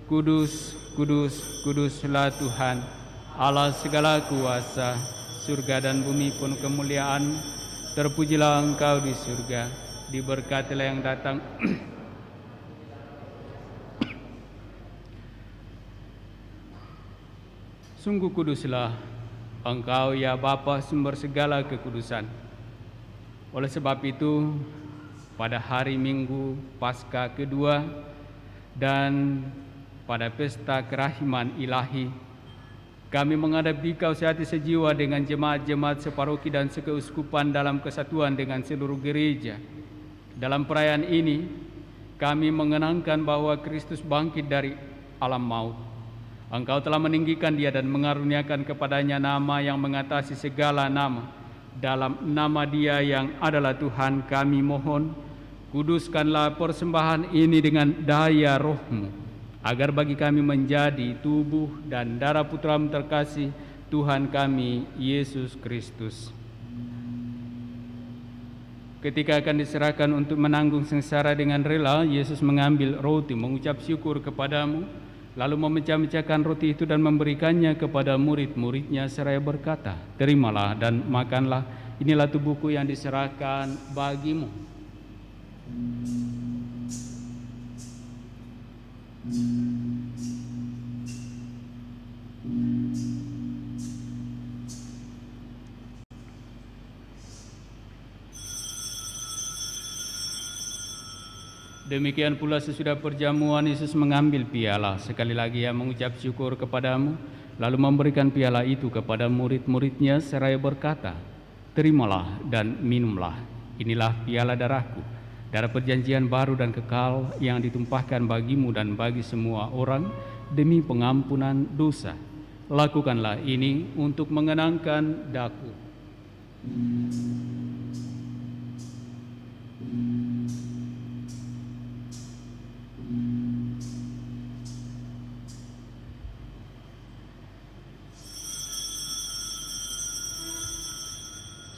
Kudus, kudus, kuduslah Tuhan, Allah segala kuasa, surga dan bumi penuh kemuliaan. Terpujilah Engkau di surga, diberkatilah yang datang. Sungguh kuduslah Engkau ya Bapa, sumber segala kekudusan. Oleh sebab itu, pada hari Minggu Paskah kedua dan pada pesta kerahiman ilahi, kami menghadap Dikau sehati sejiwa dengan jemaat-jemaat separoki dan sekeuskupan dalam kesatuan dengan seluruh gereja. Dalam perayaan ini, kami mengenangkan bahwa Kristus bangkit dari alam maut. Engkau telah meninggikan Dia dan mengaruniakan kepadanya nama yang mengatasi segala nama. Dalam nama Dia yang adalah Tuhan, kami mohon, kuduskanlah persembahan ini dengan daya Roh-Mu, agar bagi kami menjadi tubuh dan darah Putra-Mu terkasih, Tuhan kami, Yesus Kristus. Ketika akan diserahkan untuk menanggung sengsara dengan rela, Yesus mengambil roti, mengucap syukur kepadamu, lalu memecah-mecahkan roti itu dan memberikannya kepada murid-muridnya seraya berkata, terimalah dan makanlah, inilah tubuhku yang diserahkan bagimu. Demikian pula sesudah perjamuan, Yesus mengambil piala. Sekali lagi Ia mengucap syukur kepadamu, lalu memberikan piala itu kepada murid-muridnya seraya berkata, terimalah dan minumlah, inilah piala darahku, darah perjanjian baru dan kekal yang ditumpahkan bagimu dan bagi semua orang demi pengampunan dosa. Lakukanlah ini untuk mengenangkan daku.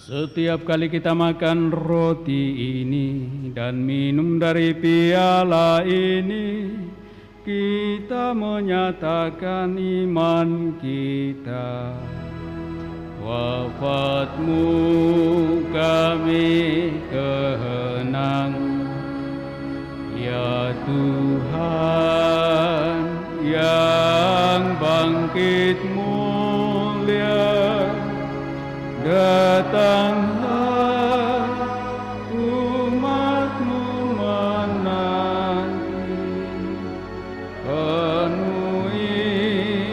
Setiap kali kita makan roti ini dan minum dari piala ini, kita menyatakan iman kita. Wafat-Mu kami kenang, ya Tuhan yang bangkit mulia. Datanglah umat-Mu menanti, penuh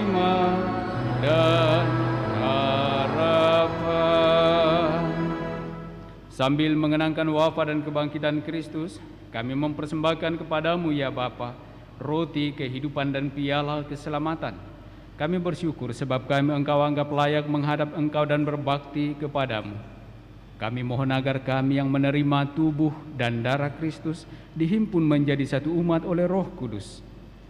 iman dan harapan. Sambil mengenangkan wafat dan kebangkitan Kristus, kami mempersembahkan kepadamu ya Bapa, roti kehidupan dan piala keselamatan. Kami bersyukur sebab Engkau anggap layak menghadap Engkau dan berbakti kepadamu. Kami mohon agar kami yang menerima tubuh dan darah Kristus dihimpun menjadi satu umat oleh Roh Kudus.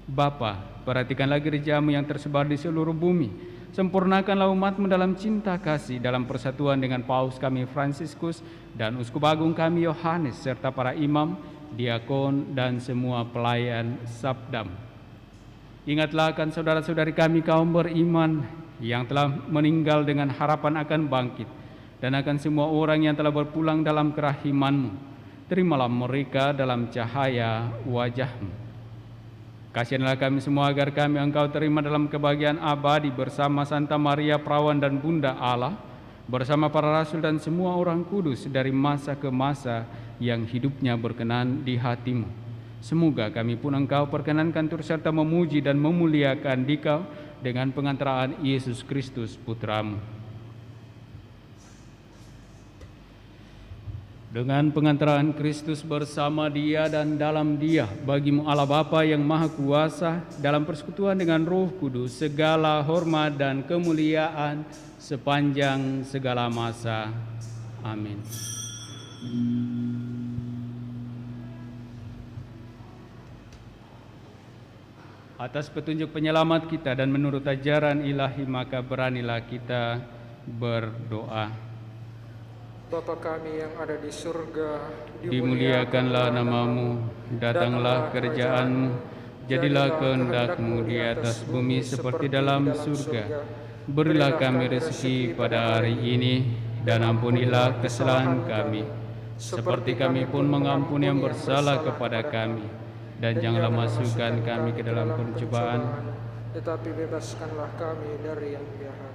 Bapa, perhatikanlah gereja-Mu yang tersebar di seluruh bumi. Sempurnakanlah umat-Mu dalam cinta kasih, dalam persatuan dengan Paus kami Fransiskus dan Uskup Agung kami Yohanes, serta para imam, diakon, dan semua pelayan Sabdam. Ingatlah akan saudara-saudari kami kaum beriman yang telah meninggal dengan harapan akan bangkit, dan akan semua orang yang telah berpulang dalam kerahiman-Mu. Terimalah mereka dalam cahaya wajah-Mu. Kasihanlah kami semua agar kami Engkau terima dalam kebahagiaan abadi bersama Santa Maria Perawan dan Bunda Allah, bersama para rasul dan semua orang kudus dari masa ke masa yang hidupnya berkenan di hati-Mu. Semoga kami pun Engkau perkenankan turut serta memuji dan memuliakan Dikau dengan pengantaraan Yesus Kristus Putra-Mu. Dengan pengantaraan Kristus bersama Dia dan dalam Dia, bagi-Mu Allah Bapa yang Maha Kuasa, dalam persekutuan dengan Roh Kudus, segala hormat dan kemuliaan sepanjang segala masa. Amin. Atas petunjuk penyelamat kita dan menurut ajaran ilahi, maka beranilah kita berdoa. Bapa kami yang ada di surga, Dimuliakanlah nama-Mu, datanglah kerajaan-Mu, jadilah kehendak-Mu di atas bumi seperti dalam surga. Berilah kami rezeki pada hari ini, dan ampunilah kesalahan kami, seperti kami pun mengampuni yang bersalah kepada kami. Dan janganlah masukkan kami ke dalam pencobaan, tetapi bebaskanlah kami dari yang jahat.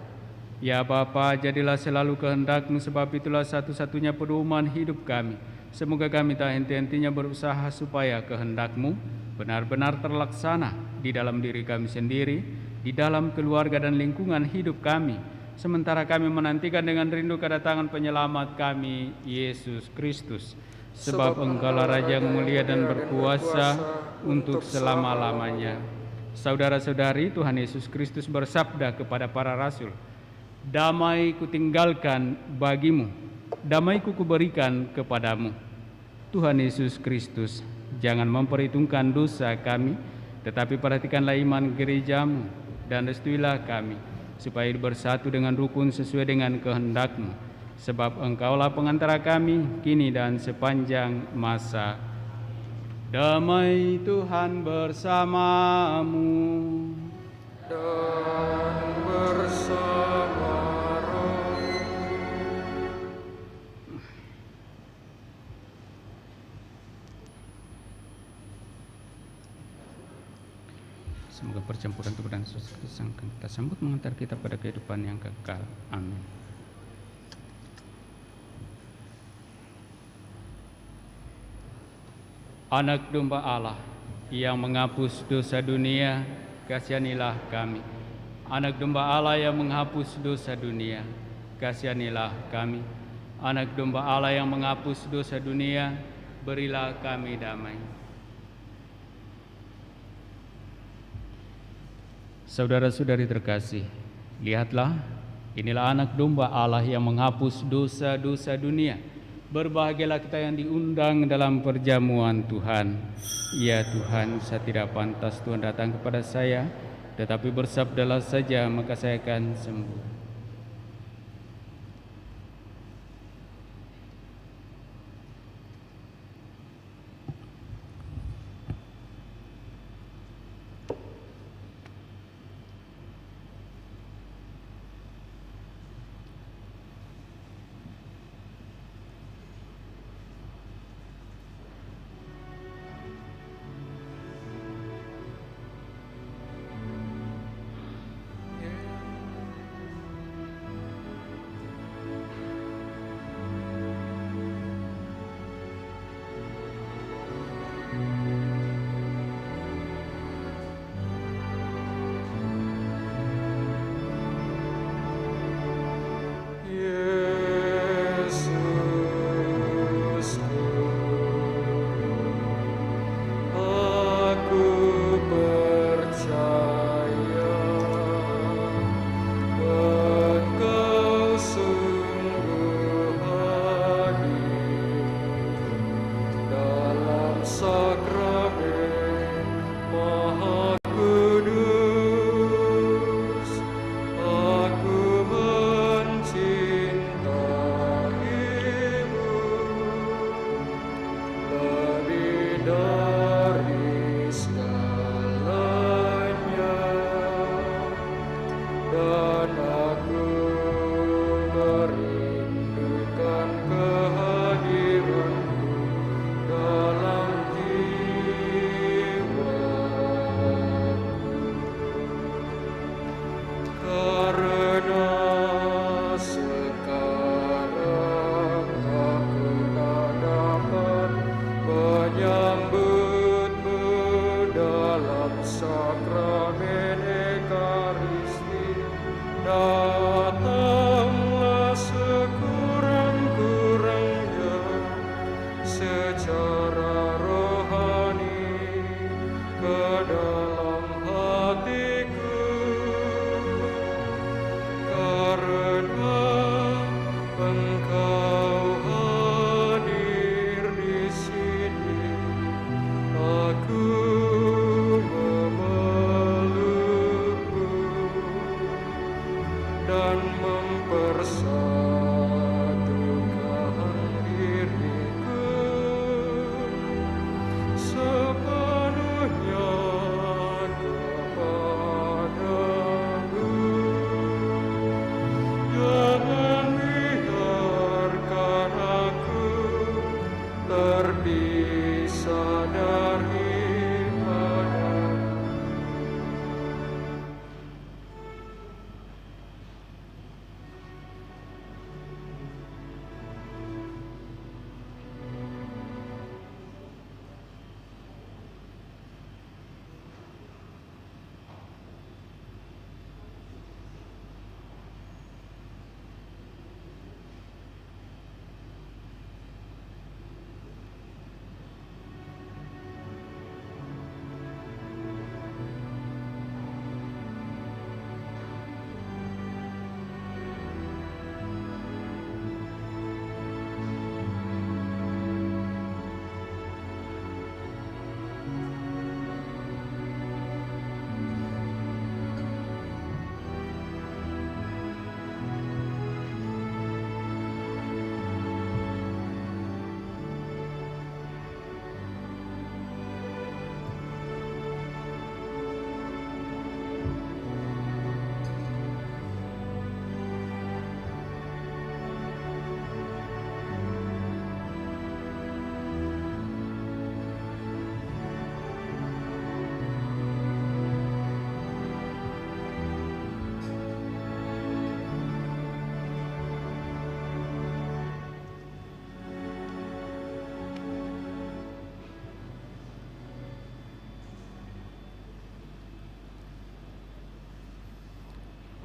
Ya Bapa, jadilah selalu kehendak-Mu, sebab itulah satu-satunya pedoman hidup kami. Semoga kami tak henti-hentinya berusaha supaya kehendak-Mu benar-benar terlaksana di dalam diri kami sendiri, di dalam keluarga dan lingkungan hidup kami, sementara kami menantikan dengan rindu kedatangan penyelamat kami, Yesus Kristus. Sebab Engkaulah Raja yang mulia dan berkuasa untuk selama-lamanya. Saudara-saudari, Tuhan Yesus Kristus bersabda kepada para rasul, "Damai kutinggalkan bagimu, damai-Ku kuberikan kepadamu." Tuhan Yesus Kristus, jangan memperhitungkan dosa kami, tetapi perhatikanlah iman gereja-Mu, dan restuilah kami, supaya bersatu dengan rukun sesuai dengan kehendak-Mu. Sebab Engkaulah pengantara kami, kini dan sepanjang masa. Damai Tuhan bersamamu. Dan bersama roh. Semoga percampuran Tuhan dan Yesus Kristus yang kita sambut mengantar kita pada kehidupan yang kekal. Amin. Anak domba Allah yang menghapus dosa dunia, kasihanilah kami. Anak domba Allah yang menghapus dosa dunia, kasihanilah kami. Anak domba Allah yang menghapus dosa dunia, berilah kami damai. Saudara-saudari terkasih, lihatlah, inilah anak domba Allah yang menghapus dosa-dosa dunia. Berbahagialah kita yang diundang dalam perjamuan Tuhan. Ya Tuhan, saya tidak pantas Tuhan datang kepada saya, tetapi bersabdalah saja, maka saya akan sembuh.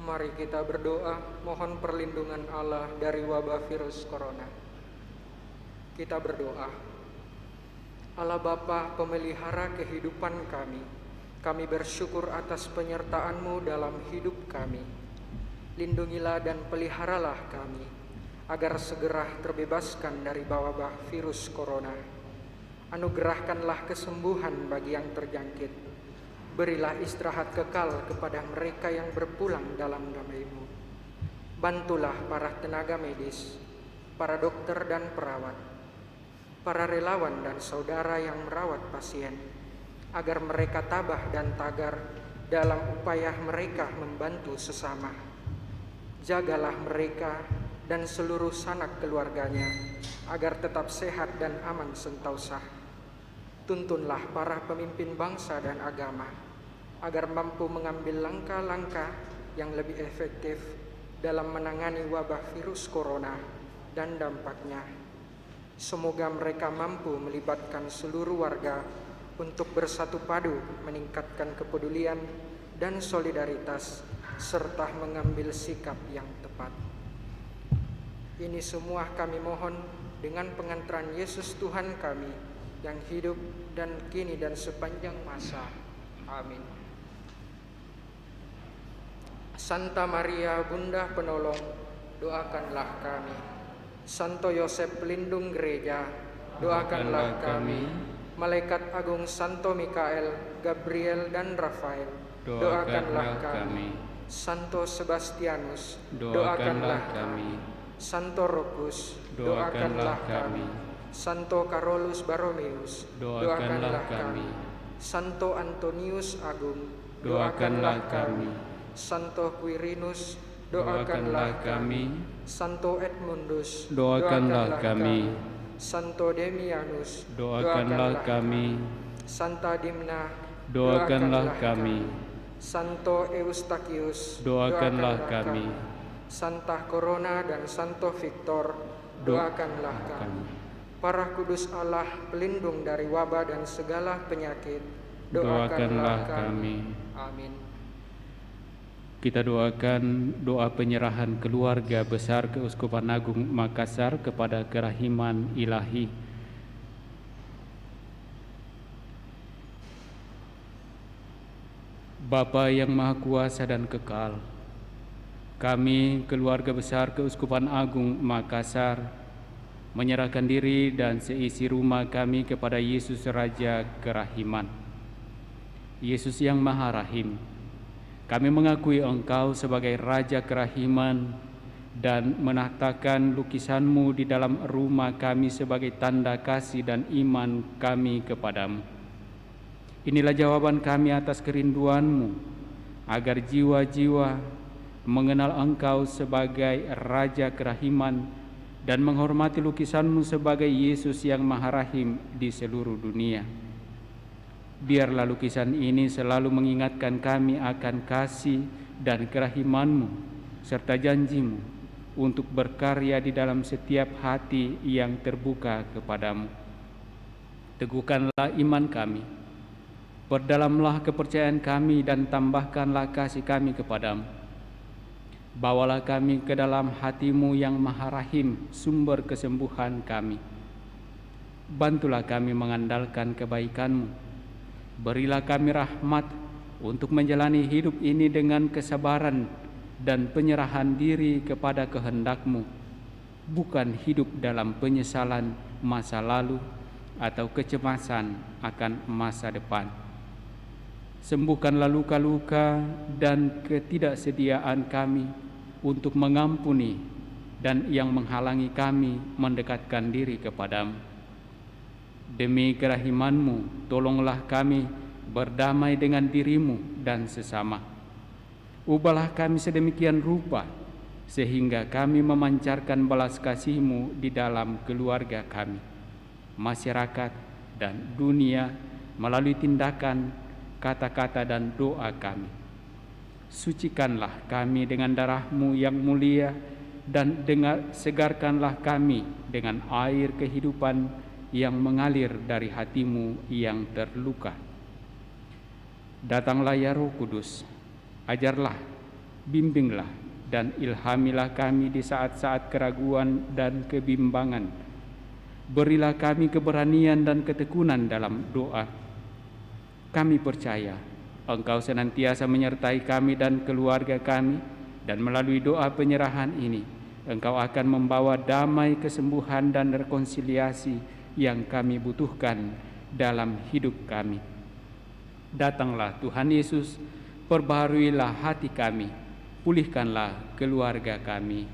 Mari kita berdoa mohon perlindungan Allah dari wabah virus corona. Kita berdoa. Allah Bapa pemelihara kehidupan kami bersyukur atas penyertaan-Mu dalam hidup kami. Lindungilah dan peliharalah kami, agar segera terbebaskan dari wabah virus corona. Anugerahkanlah kesembuhan bagi yang terjangkit. Berilah istirahat kekal kepada mereka yang berpulang dalam damai-Mu. Bantulah para tenaga medis, para dokter dan perawat, para relawan dan saudara yang merawat pasien, agar mereka tabah dan tagar dalam upaya mereka membantu sesama. Jagalah mereka dan seluruh sanak keluarganya, agar tetap sehat dan aman sentosa. Tuntunlah para pemimpin bangsa dan agama, agar mampu mengambil langkah-langkah yang lebih efektif dalam menangani wabah virus corona dan dampaknya. Semoga mereka mampu melibatkan seluruh warga untuk bersatu padu meningkatkan kepedulian dan solidaritas serta mengambil sikap yang tepat. Ini semua kami mohon dengan pengantaran Yesus Tuhan kami yang hidup dan kini dan sepanjang masa. Amin. Santa Maria Bunda Penolong, doakanlah kami. Santo Yosef pelindung gereja, doakanlah kami. Malaikat Agung Santo Mikael, Gabriel dan Rafael, doakanlah kami. Santo Sebastianus, doakanlah kami. Santo Rufus, doakanlah kami. Santo Carolus Baromeus, doakanlah kami. Santo Antonius Agung, doakanlah kami. Santo Quirinus, doakanlah kami. Santo Edmundus, Doakanlah kami. Santo Demianus, Doakanlah kami. Santa Dimna, Doakanlah kami. Santo Eustachius, Doakanlah kami. Santa Corona dan Santo Victor, doakanlah kami. Para kudus Allah, pelindung dari wabah dan segala penyakit, doakanlah kami. Amin. Kita doakan doa penyerahan keluarga besar Keuskupan Agung Makassar kepada kerahiman ilahi. Bapa yang Maha Kuasa dan Kekal, kami keluarga besar Keuskupan Agung Makassar menyerahkan diri dan seisi rumah kami kepada Yesus Raja Kerahiman. Yesus yang Maha Rahim, kami mengakui Engkau sebagai Raja Kerahiman dan menatakan lukisan-Mu di dalam rumah kami sebagai tanda kasih dan iman kami kepadamu. Inilah jawaban kami atas kerinduan-Mu, agar jiwa-jiwa mengenal Engkau sebagai Raja Kerahiman dan menghormati lukisan-Mu sebagai Yesus yang Maha Rahim di seluruh dunia. Biarlah lukisan ini selalu mengingatkan kami akan kasih dan kerahiman-Mu serta janji-Mu untuk berkarya di dalam setiap hati yang terbuka kepadamu. Teguhkanlah iman kami, perdalamlah kepercayaan kami dan tambahkanlah kasih kami kepadamu. Bawalah kami ke dalam hati-Mu yang Maha Rahim, sumber kesembuhan kami. Bantulah kami mengandalkan kebaikan-Mu. Berilah kami rahmat untuk menjalani hidup ini dengan kesabaran dan penyerahan diri kepada kehendak-Mu, bukan hidup dalam penyesalan masa lalu atau kecemasan akan masa depan. Sembuhkanlah luka-luka dan ketidaksediaan kami untuk mengampuni dan yang menghalangi kami mendekatkan diri kepadamu. Demi kerahiman-Mu, tolonglah kami berdamai dengan diri-Mu dan sesama. Ubahlah kami sedemikian rupa, sehingga kami memancarkan balas kasih-Mu di dalam keluarga kami, masyarakat, dan dunia melalui tindakan, kata-kata, dan doa kami. Sucikanlah kami dengan darah-Mu yang mulia, dan segarkanlah kami dengan air kehidupan yang mengalir dari hati-Mu yang terluka. Datanglah ya Roh Kudus, ajarlah bimbinglah dan ilhamilah kami di saat-saat keraguan dan kebimbangan. Berilah kami keberanian dan ketekunan dalam doa. Kami percaya Engkau senantiasa menyertai kami dan keluarga kami, dan melalui doa penyerahan ini Engkau akan membawa damai, kesembuhan, dan rekonsiliasi yang kami butuhkan dalam hidup kami. Datanglah Tuhan Yesus, perbaharuilah hati kami, pulihkanlah keluarga kami.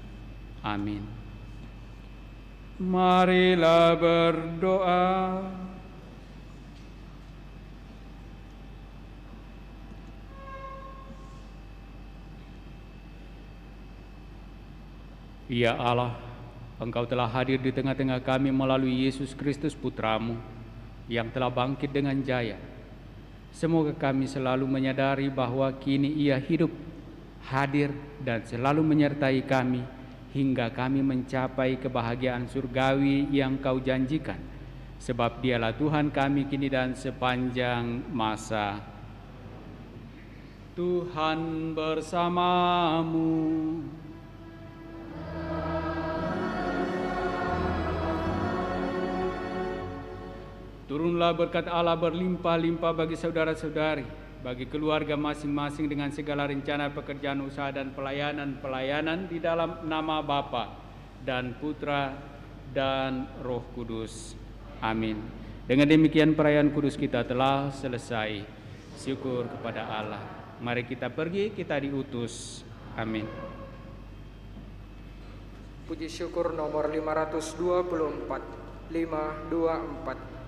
Amin. Marilah berdoa. Ya Allah, Engkau telah hadir di tengah-tengah kami melalui Yesus Kristus Putramu yang telah bangkit dengan jaya. Semoga kami selalu menyadari bahwa kini Ia hidup, hadir, dan selalu menyertai kami hingga kami mencapai kebahagiaan surgawi yang Kau janjikan. Sebab Dialah Tuhan kami kini dan sepanjang masa. Tuhan bersamamu. Turunlah berkat Allah berlimpah-limpah bagi saudara-saudari, bagi keluarga masing-masing dengan segala rencana pekerjaan usaha dan pelayanan di dalam nama Bapa dan Putra dan Roh Kudus. Amin. Dengan demikian perayaan kudus kita telah selesai. Syukur kepada Allah. Mari kita pergi, kita diutus. Amin. Puji syukur nomor 524.